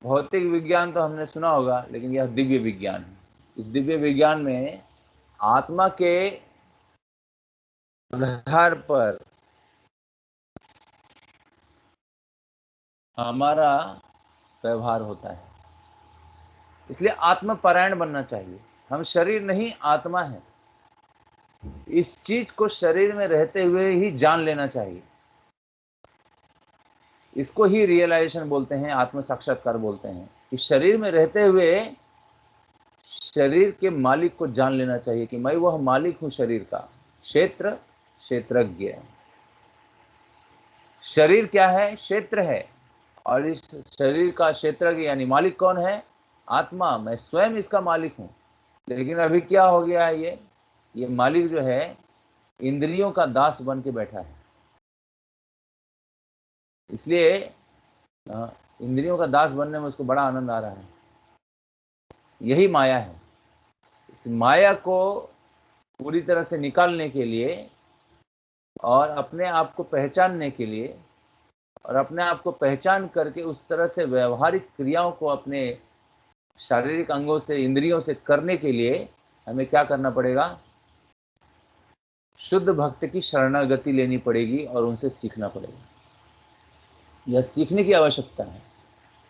भौतिक विज्ञान तो हमने सुना होगा, लेकिन यह दिव्य विज्ञान है। इस दिव्य विज्ञान में आत्मा के आधार पर हमारा व्यवहार होता है, इसलिए आत्मपरायण बनना चाहिए। हम शरीर नहीं आत्मा है, इस चीज को शरीर में रहते हुए ही जान लेना चाहिए। इसको ही रियलाइजेशन बोलते हैं, आत्म साक्षात्कार बोलते हैं कि शरीर में रहते हुए शरीर के मालिक को जान लेना चाहिए कि मैं वह मालिक हूं शरीर का। क्षेत्र क्षेत्रज्ञ, शरीर क्या है? क्षेत्र है। और इस शरीर का क्षेत्रज्ञ यानी मालिक कौन है? आत्मा। मैं स्वयं इसका मालिक हूं। लेकिन अभी क्या हो गया है? ये मालिक जो है इंद्रियों का दास बन के बैठा है। इसलिए इंद्रियों का दास बनने में उसको बड़ा आनंद आ रहा है। यही माया है। इस माया को पूरी तरह से निकालने के लिए और अपने आप को पहचानने के लिए और अपने आप को पहचान करके उस तरह से व्यवहारिक क्रियाओं को अपने शारीरिक अंगों से, इंद्रियों से करने के लिए हमें क्या करना पड़ेगा? शुद्ध भक्त की शरणागति लेनी पड़ेगी और उनसे सीखना पड़ेगा। यह सीखने की आवश्यकता है।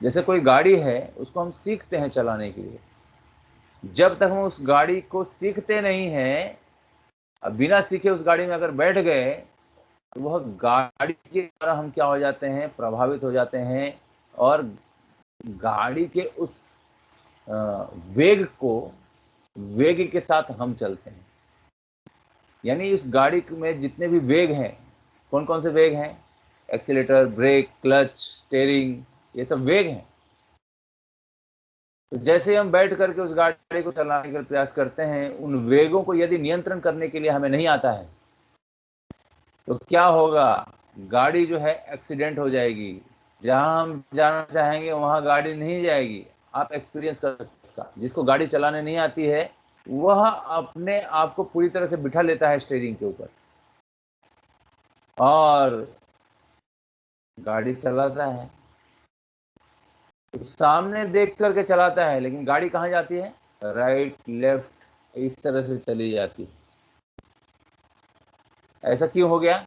जैसे कोई गाड़ी है, उसको हम सीखते हैं चलाने के लिए। जब तक हम उस गाड़ी को सीखते नहीं हैं, अब बिना सीखे उस गाड़ी में अगर बैठ गए तो वह गाड़ी के द्वारा हम क्या हो जाते हैं? प्रभावित हो जाते हैं। और गाड़ी के उस वेग के साथ हम चलते हैं। यानी उस गाड़ी में जितने भी वेग हैं, कौन कौन से वेग हैं? एक्सीलेटर, ब्रेक, क्लच, स्टीयरिंग, ये सब वेग हैं। तो जैसे हम बैठ करके उस गाड़ी को चलाने का प्रयास करते हैं, उन वेगों को यदि नियंत्रण करने के लिए हमें नहीं आता है तो क्या होगा? गाड़ी जो है एक्सीडेंट हो जाएगी। जहां हम जाना चाहेंगे वहां गाड़ी नहीं जाएगी। आप एक्सपीरियंस कर सकते हैं इसका। जिसको गाड़ी चलाने नहीं आती है वह अपने आप को पूरी तरह से बिठा लेता है स्टीयरिंग के ऊपर और गाड़ी चलाता है। तो सामने देख करके चलाता है, लेकिन गाड़ी कहाँ जाती है? राइट, लेफ्ट, इस तरह से चली जाती है। ऐसा क्यों हो गया?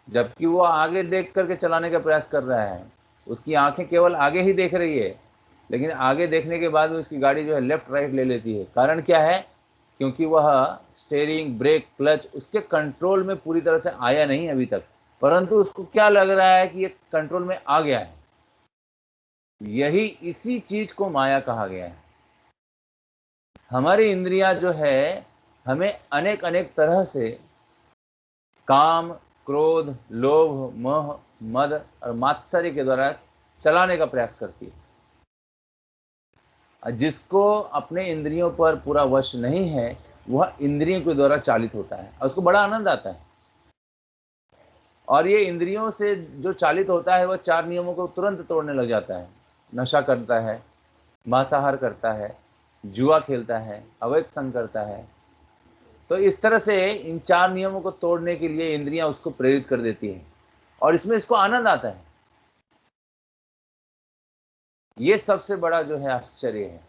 जबकि वो आगे देख करके चलाने का प्रयास कर रहा है। उसकी आंखें केवल आगे ही देख रही है, लेकिन आगे देखने के बाद उसकी गाड़ी जो है लेफ्ट राइट ले लेती है। कारण क्या है? क्योंकि वह स्टीयरिंग, ब्रेक, क्लच उसके कंट्रोल में पूरी तरह से आया नहीं अभी तक, परंतु उसको क्या लग रहा है कि ये कंट्रोल में आ गया है। यही इसी चीज को माया कहा गया है। हमारी इंद्रियां जो है हमें अनेक अनेक तरह से काम, क्रोध, लोभ, मोह, मद और मात्सर्य के द्वारा चलाने का प्रयास करती है। जिसको अपने इंद्रियों पर पूरा वश नहीं है वह इंद्रियों के द्वारा चालित होता है और उसको बड़ा आनंद आता है। और ये इंद्रियों से जो चालित होता है वह 4 नियमों को तुरंत तोड़ने लग जाता है। नशा करता है, मांसाहार करता है, जुआ खेलता है, अवैध संग करता है। तो इस तरह से इन 4 नियमों को तोड़ने के लिए इंद्रियां उसको प्रेरित कर देती है और इसमें इसको आनंद आता है। ये सबसे बड़ा जो है आश्चर्य है।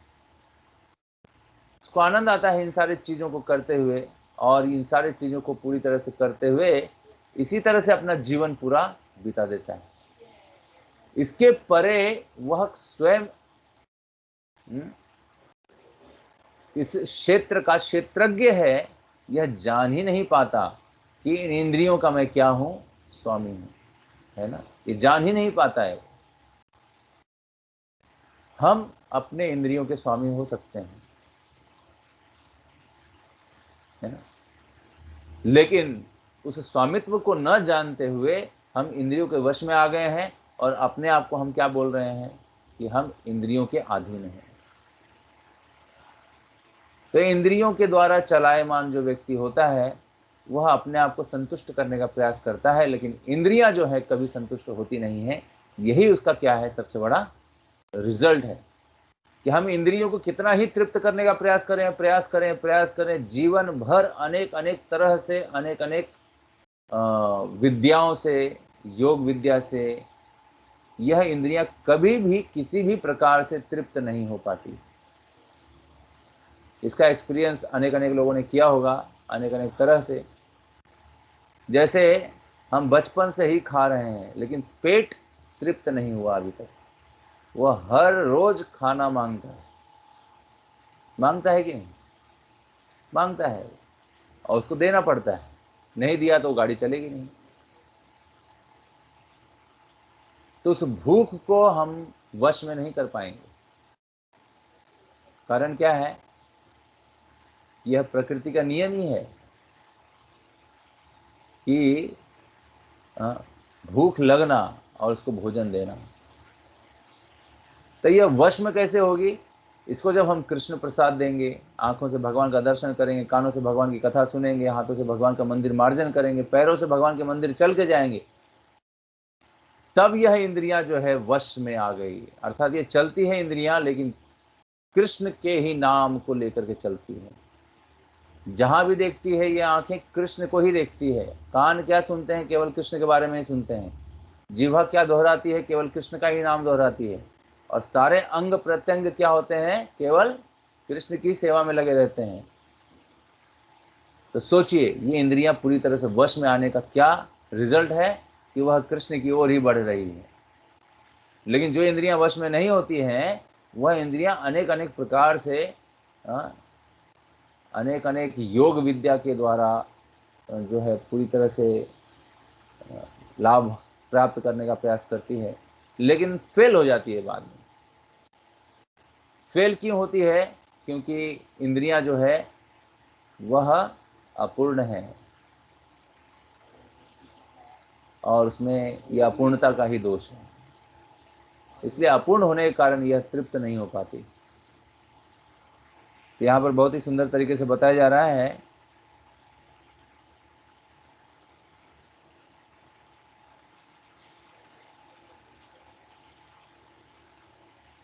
उसको आनंद आता है इन सारी चीजों को करते हुए और इन सारी चीजों को पूरी तरह से करते हुए इसी तरह से अपना जीवन पूरा बिता देता है। इसके परे वह स्वयं इस क्षेत्र का क्षेत्रज्ञ है, यह जान ही नहीं पाता कि इन इंद्रियों का मैं क्या हूं, स्वामी हूं, है ना। ये जान ही नहीं पाता है। हम अपने इंद्रियों के स्वामी हो सकते हैं, है ना, लेकिन उस स्वामित्व को न जानते हुए हम इंद्रियों के वश में आ गए हैं और अपने आप को हम क्या बोल रहे हैं कि हम इंद्रियों के अधीन हैं। तो इंद्रियों के द्वारा चलायमान जो व्यक्ति होता है वह अपने आप को संतुष्ट करने का प्रयास करता है, लेकिन इंद्रियां जो है कभी संतुष्ट होती नहीं है। यही उसका क्या है, सबसे बड़ा रिजल्ट है कि हम इंद्रियों को कितना ही तृप्त करने का प्रयास करें, जीवन भर अनेक अनेक तरह से, अनेक अनेक विद्याओं से, योग विद्या से यह इंद्रियां कभी भी किसी भी प्रकार से तृप्त नहीं हो पाती। इसका एक्सपीरियंस अनेक अनेक लोगों ने किया होगा, अनेक अनेक तरह से। जैसे हम बचपन से ही खा रहे हैं लेकिन पेट तृप्त नहीं हुआ अभी तक, वह हर रोज खाना मांगता है कि नहीं मांगता है, और उसको देना पड़ता है। नहीं दिया तो गाड़ी चलेगी नहीं। तो उस भूख को हम वश में नहीं कर पाएंगे। कारण क्या है, यह प्रकृति का नियम ही है कि भूख लगना और उसको भोजन देना। तो यह वश में कैसे होगी, इसको जब हम कृष्ण प्रसाद देंगे, आंखों से भगवान का दर्शन करेंगे, कानों से भगवान की कथा सुनेंगे, हाथों से भगवान का मंदिर मार्जन करेंगे, पैरों से भगवान के मंदिर चल के जाएंगे, तब यह इंद्रियां जो है वश में आ गई। अर्थात ये चलती है इंद्रियां लेकिन कृष्ण के ही नाम को लेकर के चलती है। जहां भी देखती है ये आंखें कृष्ण को ही देखती है, कान क्या सुनते हैं, केवल कृष्ण के बारे में ही सुनते हैं, जीवा क्या दोहराती है, केवल कृष्ण का ही नाम दोहराती है, और सारे अंग प्रत्यंग क्या होते हैं, केवल कृष्ण की सेवा में लगे रहते हैं। तो सोचिए ये इंद्रियां पूरी तरह से वश में आने का क्या रिजल्ट है कि वह कृष्ण की ओर ही बढ़ रही है। लेकिन जो इंद्रियां वश में नहीं होती हैं वह इंद्रियां अनेक अनेक प्रकार से अनेक अनेक योग विद्या के द्वारा जो है पूरी तरह से लाभ प्राप्त करने का प्रयास करती है, लेकिन फेल हो जाती है बाद में। फेल क्यों होती है, क्योंकि इंद्रियां जो है वह अपूर्ण है और उसमें यह अपूर्णता का ही दोष है। इसलिए अपूर्ण होने के कारण यह तृप्त नहीं हो पाती। तो यहाँ पर बहुत ही सुंदर तरीके से बताया जा रहा है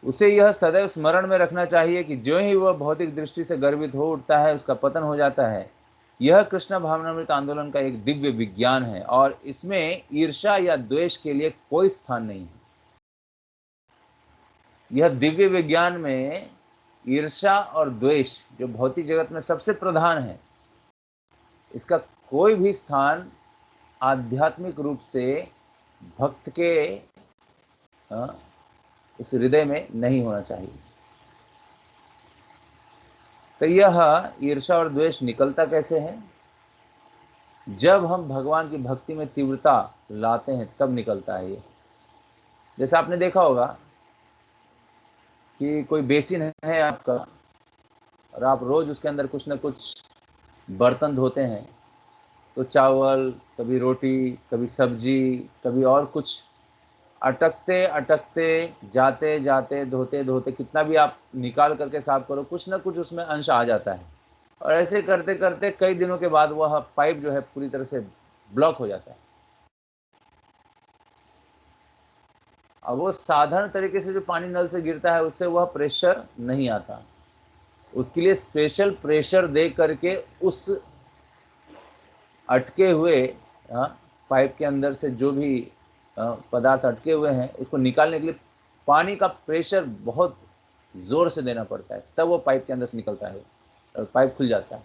उसे यह सदैव स्मरण में रखना चाहिए कि जो ही वह भौतिक दृष्टि से गर्वित हो उठता है उसका पतन हो जाता है। यह कृष्ण भावनामृत आंदोलन का एक दिव्य विज्ञान है और इसमें ईर्ष्या या द्वेष के लिए कोई स्थान नहीं है। यह दिव्य विज्ञान में ईर्ष्या और द्वेष जो भौतिक जगत में सबसे प्रधान है, इसका कोई भी स्थान आध्यात्मिक रूप से भक्त के उस हृदय में नहीं होना चाहिए। तो यह ईर्ष्या और द्वेष निकलता कैसे है, जब हम भगवान की भक्ति में तीव्रता लाते हैं तब निकलता है ये। जैसे आपने देखा होगा कि कोई बेसिन है आपका और आप रोज उसके अंदर कुछ ना कुछ बर्तन धोते हैं, तो चावल, कभी रोटी, कभी सब्जी, कभी और कुछ, अटकते अटकते, जाते जाते, धोते धोते, कितना भी आप निकाल करके साफ करो, कुछ ना कुछ उसमें अंश आ जाता है। और ऐसे करते करते कई दिनों के बाद वह पाइप जो है पूरी तरह से ब्लॉक हो जाता है। अब वो साधारण तरीके से जो पानी नल से गिरता है उससे वह प्रेशर नहीं आता, उसके लिए स्पेशल प्रेशर दे करके उस अटके हुए पाइप के अंदर से जो भी पदार्थ अटके हुए हैं उसको निकालने के लिए पानी का प्रेशर बहुत जोर से देना पड़ता है, तब वो पाइप के अंदर से निकलता है और पाइप खुल जाता है।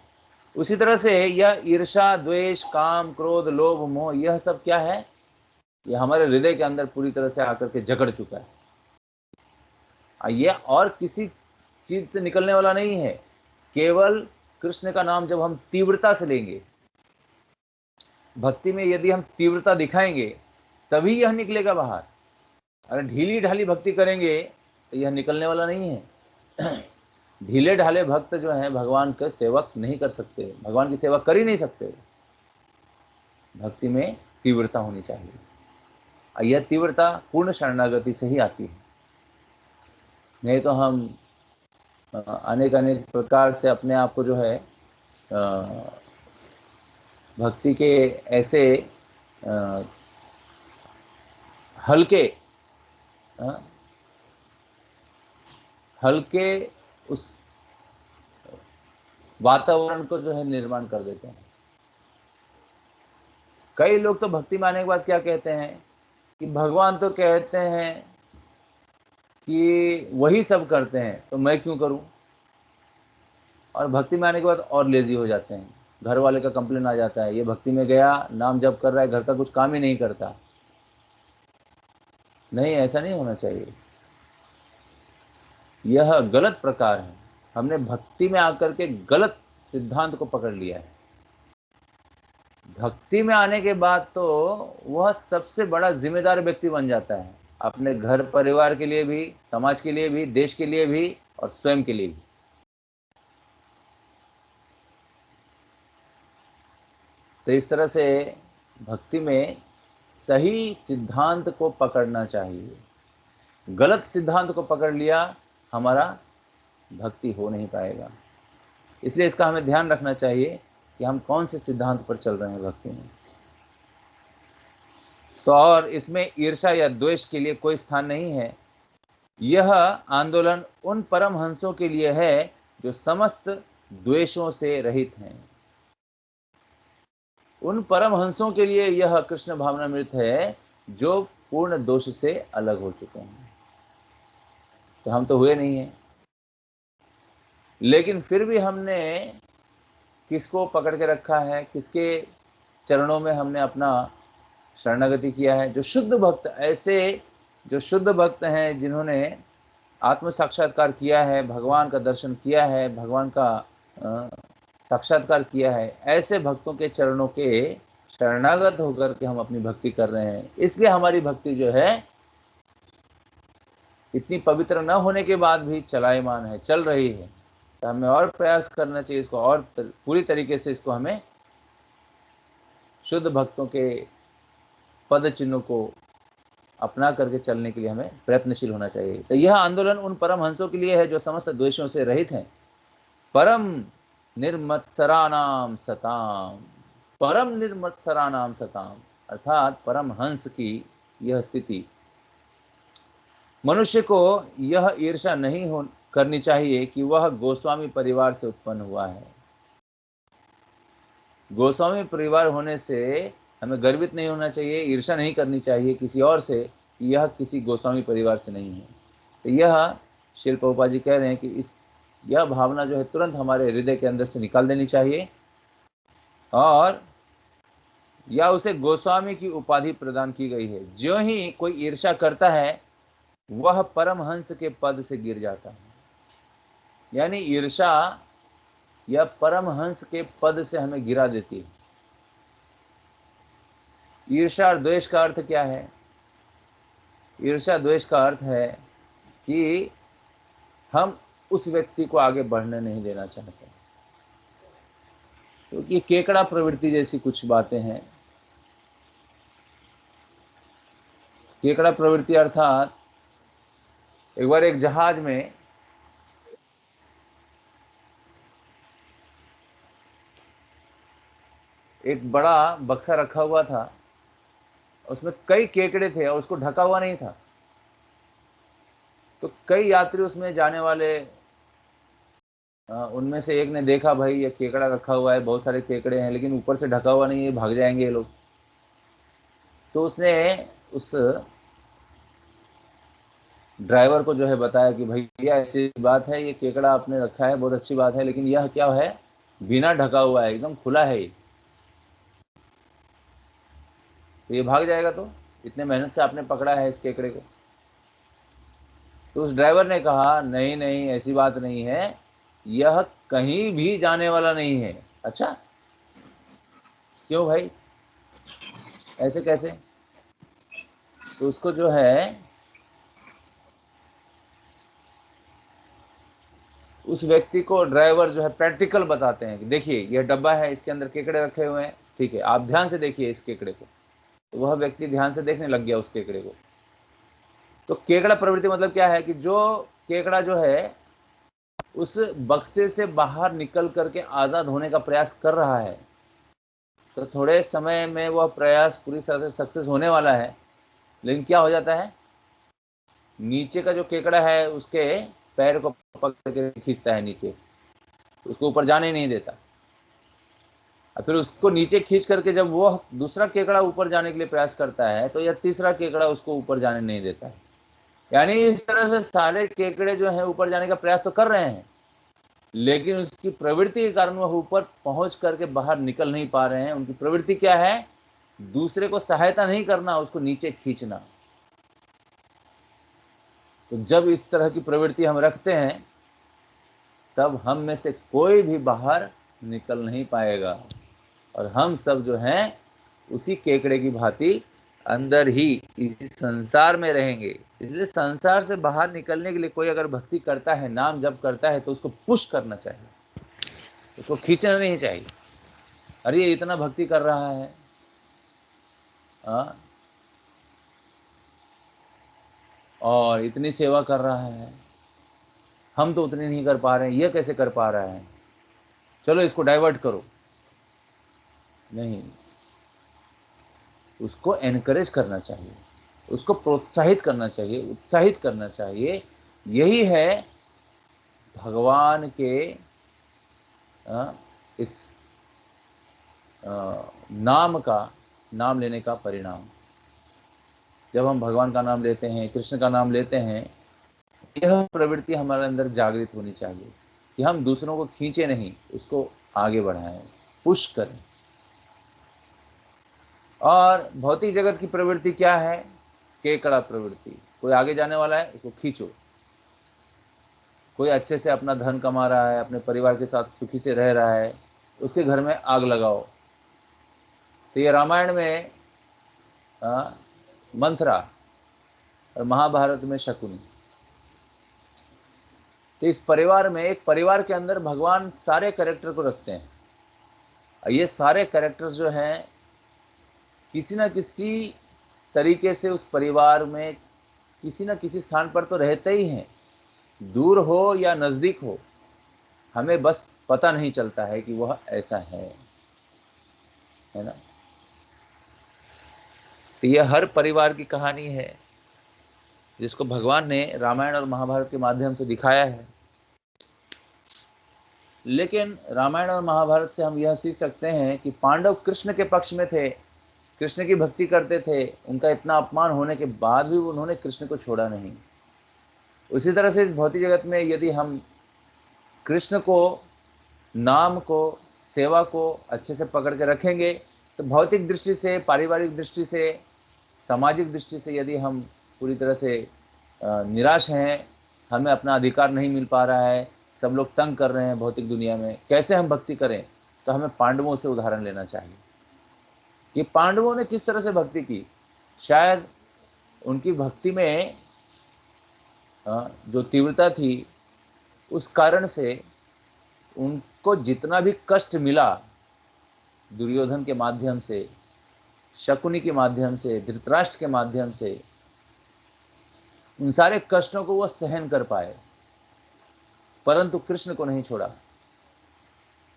उसी तरह से यह ईर्ष्या, द्वेष, काम, क्रोध, लोभ, मोह, यह सब क्या है, यह हमारे हृदय के अंदर पूरी तरह से आकर के जकड़ चुका है। यह और किसी चीज से निकलने वाला नहीं है, केवल कृष्ण का नाम जब हम तीव्रता से लेंगे, भक्ति में यदि हम तीव्रता दिखाएंगे तभी यह निकलेगा बाहर। अगर ढीली ढाली भक्ति करेंगे तो यह निकलने वाला नहीं है। ढीले ढाले भक्त जो हैं भगवान के सेवक नहीं कर सकते, भगवान की सेवा कर ही नहीं सकते। भक्ति में तीव्रता होनी चाहिए, यह तीव्रता पूर्ण शरणागति से ही आती है। नहीं तो हम अनेक अनेक प्रकार से अपने आप को जो है भक्ति के ऐसे हल्के हल्के उस वातावरण को जो है निर्माण कर देते हैं। कई लोग तो भक्ति में आने के बाद क्या कहते हैं कि भगवान तो कहते हैं कि वही सब करते हैं तो मैं क्यों करूं, और भक्ति में आने के बाद और लेजी हो जाते हैं। घर वाले का कंप्लेन आ जाता है, ये भक्ति में गया, नाम जप कर रहा है, घर का कुछ काम ही नहीं करता। नहीं, ऐसा नहीं होना चाहिए, यह गलत प्रकार है। हमने भक्ति में आकर के गलत सिद्धांत को पकड़ लिया है। भक्ति में आने के बाद तो वह सबसे बड़ा जिम्मेदार व्यक्ति बन जाता है, अपने घर परिवार के लिए भी, समाज के लिए भी, देश के लिए भी और स्वयं के लिए भी। तो इस तरह से भक्ति में सही सिद्धांत को पकड़ना चाहिए। गलत सिद्धांत को पकड़ लिया, हमारा भक्ति हो नहीं पाएगा। इसलिए इसका हमें ध्यान रखना चाहिए कि हम कौन से सिद्धांत पर चल रहे हैं भक्ति में। तो और इसमें ईर्ष्या या द्वेष के लिए कोई स्थान नहीं है। यह आंदोलन उन परमहंसों के लिए है जो समस्त द्वेषों से रहित हैं। उन परमहंसों के लिए यह कृष्ण भावनामृत है जो पूर्ण दोष से अलग हो चुके हैं। तो हम तो हुए नहीं हैं, लेकिन फिर भी हमने किसको पकड़ के रखा है, किसके चरणों में हमने अपना शरणागति किया है। जो शुद्ध भक्त, ऐसे जो शुद्ध भक्त हैं जिन्होंने आत्म साक्षात्कार किया है, भगवान का दर्शन किया है, भगवान का साक्षात्कार किया है, ऐसे भक्तों के चरणों के शरणागत होकर के हम अपनी भक्ति कर रहे हैं। इसलिए हमारी भक्ति जो है इतनी पवित्र न होने के बाद भी चलायमान है, चल रही है। तो हमें और प्रयास करना चाहिए, इसको और पूरी तरीके से इसको हमें शुद्ध भक्तों के पद चिन्हों को अपना करके चलने के लिए हमें प्रयत्नशील होना चाहिए। तो यह आंदोलन उन परमहंसों के लिए है जो समस्त द्वेषों से रहित हैं। परम निर्मत्सराणाम सताम, परम निर्मत्सराणाम सताम, अर्थात परमहंस की यह स्थिति। मनुष्य को यह ईर्ष्या नहीं करनी चाहिए कि वह गोस्वामी परिवार से उत्पन्न हुआ है। गोस्वामी परिवार होने से हमें गर्वित नहीं होना चाहिए, ईर्ष्या नहीं करनी चाहिए किसी और से कि यह किसी गोस्वामी परिवार से नहीं है। तो यह श्रील प्रभुपाद जी कह रहे हैं कि यह भावना जो है तुरंत हमारे हृदय के अंदर से निकाल देनी चाहिए, और या उसे गोस्वामी की उपाधि प्रदान की गई है। जो ही कोई ईर्ष्या करता है वह परमहंस के पद से गिर जाता है। यानी ईर्ष्या या परमहंस के पद से हमें गिरा देती है। ईर्ष्या और द्वेष का अर्थ क्या है? ईर्ष्या द्वेष का अर्थ है कि हम उस व्यक्ति को आगे बढ़ने नहीं देना चाहते, क्योंकि केकड़ा प्रवृत्ति जैसी कुछ बातें हैं। केकड़ा प्रवृत्ति अर्थात एक बार एक जहाज में एक बड़ा बक्सा रखा हुआ था, उसमें कई केकड़े थे और उसको ढका हुआ नहीं था। तो कई यात्री उसमें जाने वाले, उनमें से एक ने देखा, भाई ये केकड़ा रखा हुआ है, बहुत सारे केकड़े हैं, लेकिन ऊपर से ढका हुआ नहीं है, भाग जाएंगे ये लोग। तो उसने उस ड्राइवर को जो है बताया कि भैया ऐसी बात है, ये केकड़ा आपने रखा है बहुत अच्छी बात है, लेकिन यह क्या है, बिना ढका हुआ है, एकदम खुला है ये, तो ये भाग जाएगा। तो इतने मेहनत से आपने पकड़ा है इस केकड़े को। तो उस ड्राइवर ने कहा, नहीं नहीं ऐसी बात नहीं है, यह कहीं भी जाने वाला नहीं है। अच्छा, क्यों भाई, ऐसे कैसे? तो उसको जो है, उस व्यक्ति को ड्राइवर जो है प्रैक्टिकल बताते हैं कि देखिए यह डब्बा है, इसके अंदर केकड़े रखे हुए हैं, ठीक है, आप ध्यान से देखिए इस केकड़े को। तो वह व्यक्ति ध्यान से देखने लग गया उस केकड़े को। तो केकड़ा प्रवृत्ति मतलब क्या है कि जो केकड़ा जो है उस बक्से से बाहर निकल करके आजाद होने का प्रयास कर रहा है, तो थोड़े समय में वह प्रयास पूरी तरह से सक्सेस होने वाला है, लेकिन क्या हो जाता है, नीचे का जो केकड़ा है उसके पैर को पकड़ के खींचता है नीचे, उसको ऊपर जाने ही नहीं देता। और फिर उसको नीचे खींच करके जब वो दूसरा केकड़ा ऊपर जाने के लिए प्रयास करता है, तो यह तीसरा केकड़ा उसको ऊपर जाने नहीं देता है। यानी इस तरह से सारे केकड़े जो है ऊपर जाने का प्रयास तो कर रहे हैं, लेकिन उसकी प्रवृत्ति के कारण वह ऊपर पहुंच करके बाहर निकल नहीं पा रहे हैं। उनकी प्रवृत्ति क्या है, दूसरे को सहायता नहीं करना, उसको नीचे खींचना। तो जब इस तरह की प्रवृत्ति हम रखते हैं, तब हम में से कोई भी बाहर निकल नहीं पाएगा, और हम सब जो हैं उसी केकड़े की भांति अंदर ही इसी संसार में रहेंगे। इसलिए संसार से बाहर निकलने के लिए कोई अगर भक्ति करता है, नाम जप करता है, तो उसको पुश करना चाहिए, उसको खींचना नहीं चाहिए। अरे ये इतना भक्ति कर रहा है, और इतनी सेवा कर रहा है, हम तो उतनी नहीं कर पा रहे हैं, ये कैसे कर पा रहा है, चलो इसको डाइवर्ट करो। नहीं, उसको एनकरेज करना चाहिए, उसको प्रोत्साहित करना चाहिए, उत्साहित करना चाहिए। यही है भगवान के इस नाम का, नाम लेने का परिणाम। जब हम भगवान का नाम लेते हैं, कृष्ण का नाम लेते हैं, यह प्रवृत्ति हमारे अंदर जागृत होनी चाहिए कि हम दूसरों को खींचे नहीं, उसको आगे बढ़ाएं, पुश करें। और भौतिक जगत की प्रवृत्ति क्या है, केकड़ा प्रवृत्ति। कोई आगे जाने वाला है, उसको खींचो। कोई अच्छे से अपना धन कमा रहा है, अपने परिवार के साथ सुखी से रह रहा है, उसके घर में आग लगाओ। तो ये रामायण में मंथरा और महाभारत में शकुनी। तो इस परिवार में, एक परिवार के अंदर भगवान सारे कैरेक्टर को रखते हैं, और ये सारे कैरेक्टर्स जो हैं किसी न किसी तरीके से उस परिवार में किसी न किसी स्थान पर तो रहते ही हैं, दूर हो या नजदीक हो, हमें बस पता नहीं चलता है कि वह ऐसा है ना। तो यह हर परिवार की कहानी है जिसको भगवान ने रामायण और महाभारत के माध्यम से दिखाया है। लेकिन रामायण और महाभारत से हम यह सीख सकते हैं कि पांडव कृष्ण के पक्ष में थे, कृष्ण की भक्ति करते थे, उनका इतना अपमान होने के बाद भी उन्होंने कृष्ण को छोड़ा नहीं। उसी तरह से इस भौतिक जगत में यदि हम कृष्ण को, नाम को, सेवा को अच्छे से पकड़ के रखेंगे, तो भौतिक दृष्टि से, पारिवारिक दृष्टि से, सामाजिक दृष्टि से यदि हम पूरी तरह से निराश हैं, हमें अपना अधिकार नहीं मिल पा रहा है, सब लोग तंग कर रहे हैं भौतिक दुनिया में, कैसे हम भक्ति करें, तो हमें पांडवों से उदाहरण लेना चाहिए कि पांडवों ने किस तरह से भक्ति की। शायद उनकी भक्ति में जो तीव्रता थी, उस कारण से उनको जितना भी कष्ट मिला दुर्योधन के माध्यम से, शकुनी के माध्यम से, धृतराष्ट्र के माध्यम से, उन सारे कष्टों को वह सहन कर पाए, परंतु कृष्ण को नहीं छोड़ा।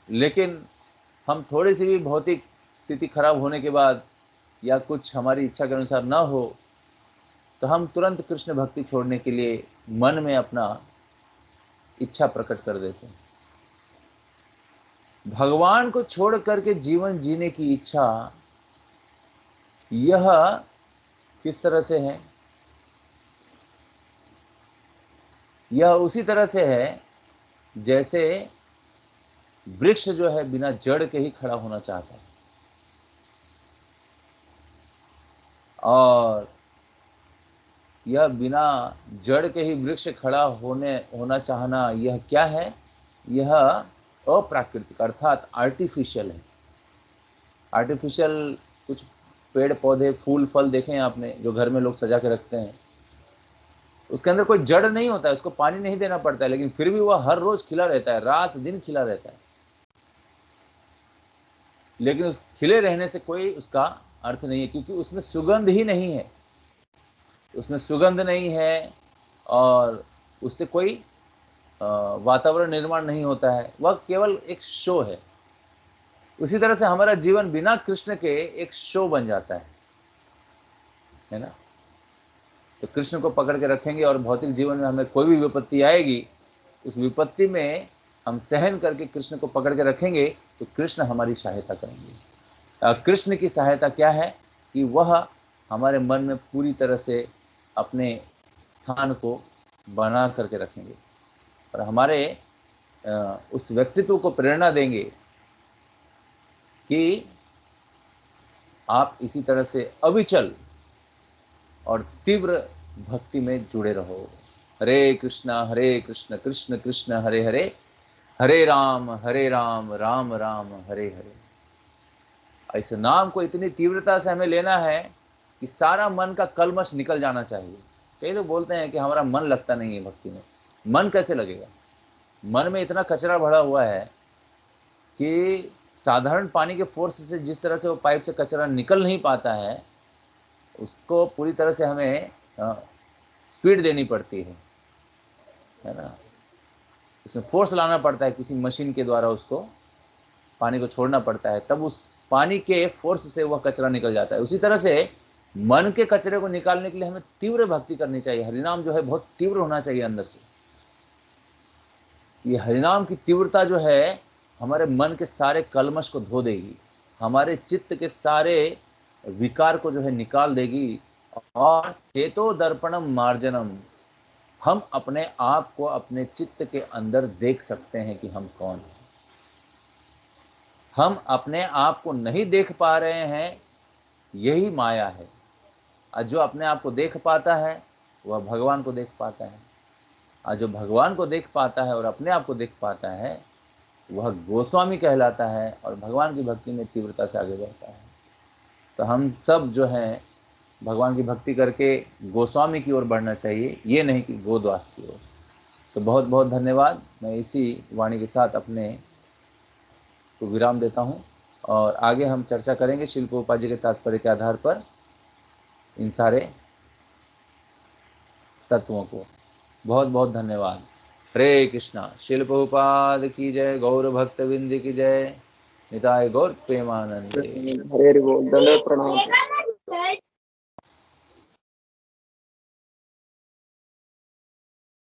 लेकिन हम थोड़ी सी भी भौतिक स्थिति खराब होने के बाद या कुछ हमारी इच्छा के अनुसार न हो तो हम तुरंत कृष्ण भक्ति छोड़ने के लिए मन में अपना इच्छा प्रकट कर देते हैं। भगवान को छोड़ करके जीवन जीने की इच्छा यह किस तरह से है? यह उसी तरह से है जैसे वृक्ष जो है बिना जड़ के ही खड़ा होना चाहता है, और यह बिना जड़ के ही वृक्ष खड़ा होना चाहना यह क्या है? यह अप्राकृतिक अर्थात आर्टिफिशियल है। आर्टिफिशियल कुछ पेड़ पौधे फूल फल देखें आपने जो घर में लोग सजा के रखते हैं, उसके अंदर कोई जड़ नहीं होता है, उसको पानी नहीं देना पड़ता है, लेकिन फिर भी वह हर रोज खिला रहता है, रात दिन खिला रहता है। लेकिन उस खिले रहने से कोई उसका अर्थ नहीं है, क्योंकि उसमें सुगंध ही नहीं है, उसमें सुगंध नहीं है और उससे कोई वातावरण निर्माण नहीं होता है, वह केवल एक शो है। उसी तरह से हमारा जीवन बिना कृष्ण के एक शो बन जाता है ना। तो कृष्ण को पकड़ के रखेंगे और भौतिक जीवन में हमें कोई भी विपत्ति आएगी, उस विपत्ति में हम सहन करके कृष्ण को पकड़ के रखेंगे तो कृष्ण हमारी सहायता करेंगे। कृष्ण की सहायता क्या है कि वह हमारे मन में पूरी तरह से अपने स्थान को बना करके रखेंगे और हमारे उस व्यक्तित्व को प्रेरणा देंगे कि आप इसी तरह से अविचल और तीव्र भक्ति में जुड़े रहो। हरे कृष्ण कृष्ण कृष्ण हरे हरे, हरे राम राम राम हरे हरे। इस नाम को इतनी तीव्रता से हमें लेना है कि सारा मन का कलमश निकल जाना चाहिए। कई लोग बोलते हैं कि हमारा मन लगता नहीं है भक्ति में। मन कैसे लगेगा? मन में इतना कचरा भरा हुआ है कि साधारण पानी के फोर्स से जिस तरह से वो पाइप से कचरा निकल नहीं पाता है, उसको पूरी तरह से हमें स्पीड देनी पड़ती है ना। उसमें फोर्स लाना पड़ता है, किसी मशीन के द्वारा उसको पानी को छोड़ना पड़ता है, तब उस पानी के फोर्स से वह कचरा निकल जाता है। उसी तरह से मन के कचरे को निकालने के लिए हमें तीव्र भक्ति करनी चाहिए। हरिनाम जो है बहुत तीव्र होना चाहिए अंदर से। ये हरिनाम की तीव्रता जो है हमारे मन के सारे कलमश को धो देगी, हमारे चित्त के सारे विकार को जो है निकाल देगी, और चेतो दर्पणम मार्जनम, हम अपने आप को अपने चित्त के अंदर देख सकते हैं कि हम कौन हैं। हम अपने आप को नहीं देख पा रहे हैं, यही माया है। और जो अपने आप को देख पाता है वह भगवान को देख पाता है, और जो भगवान को देख पाता है और अपने आप को देख पाता है वह गोस्वामी कहलाता है और भगवान की भक्ति में तीव्रता से आगे बढ़ता है। तो हम सब जो हैं भगवान की भक्ति करके गोस्वामी की ओर बढ़ना चाहिए, ये नहीं कि गोदास की ओर। तो बहुत बहुत धन्यवाद। मैं इसी वाणी के साथ अपने को विराम देता हूँ और आगे हम चर्चा करेंगे शिल प्रभुपाद जी के तात्पर्य के आधार पर इन सारे तत्वों को। बहुत बहुत धन्यवाद। हरे कृष्णा। शिल प्रभुपाद की जय, गौर भक्त बिंद की जय, निताय गौर प्रेमानंद। हरे बोल, दंडवत प्रणाम।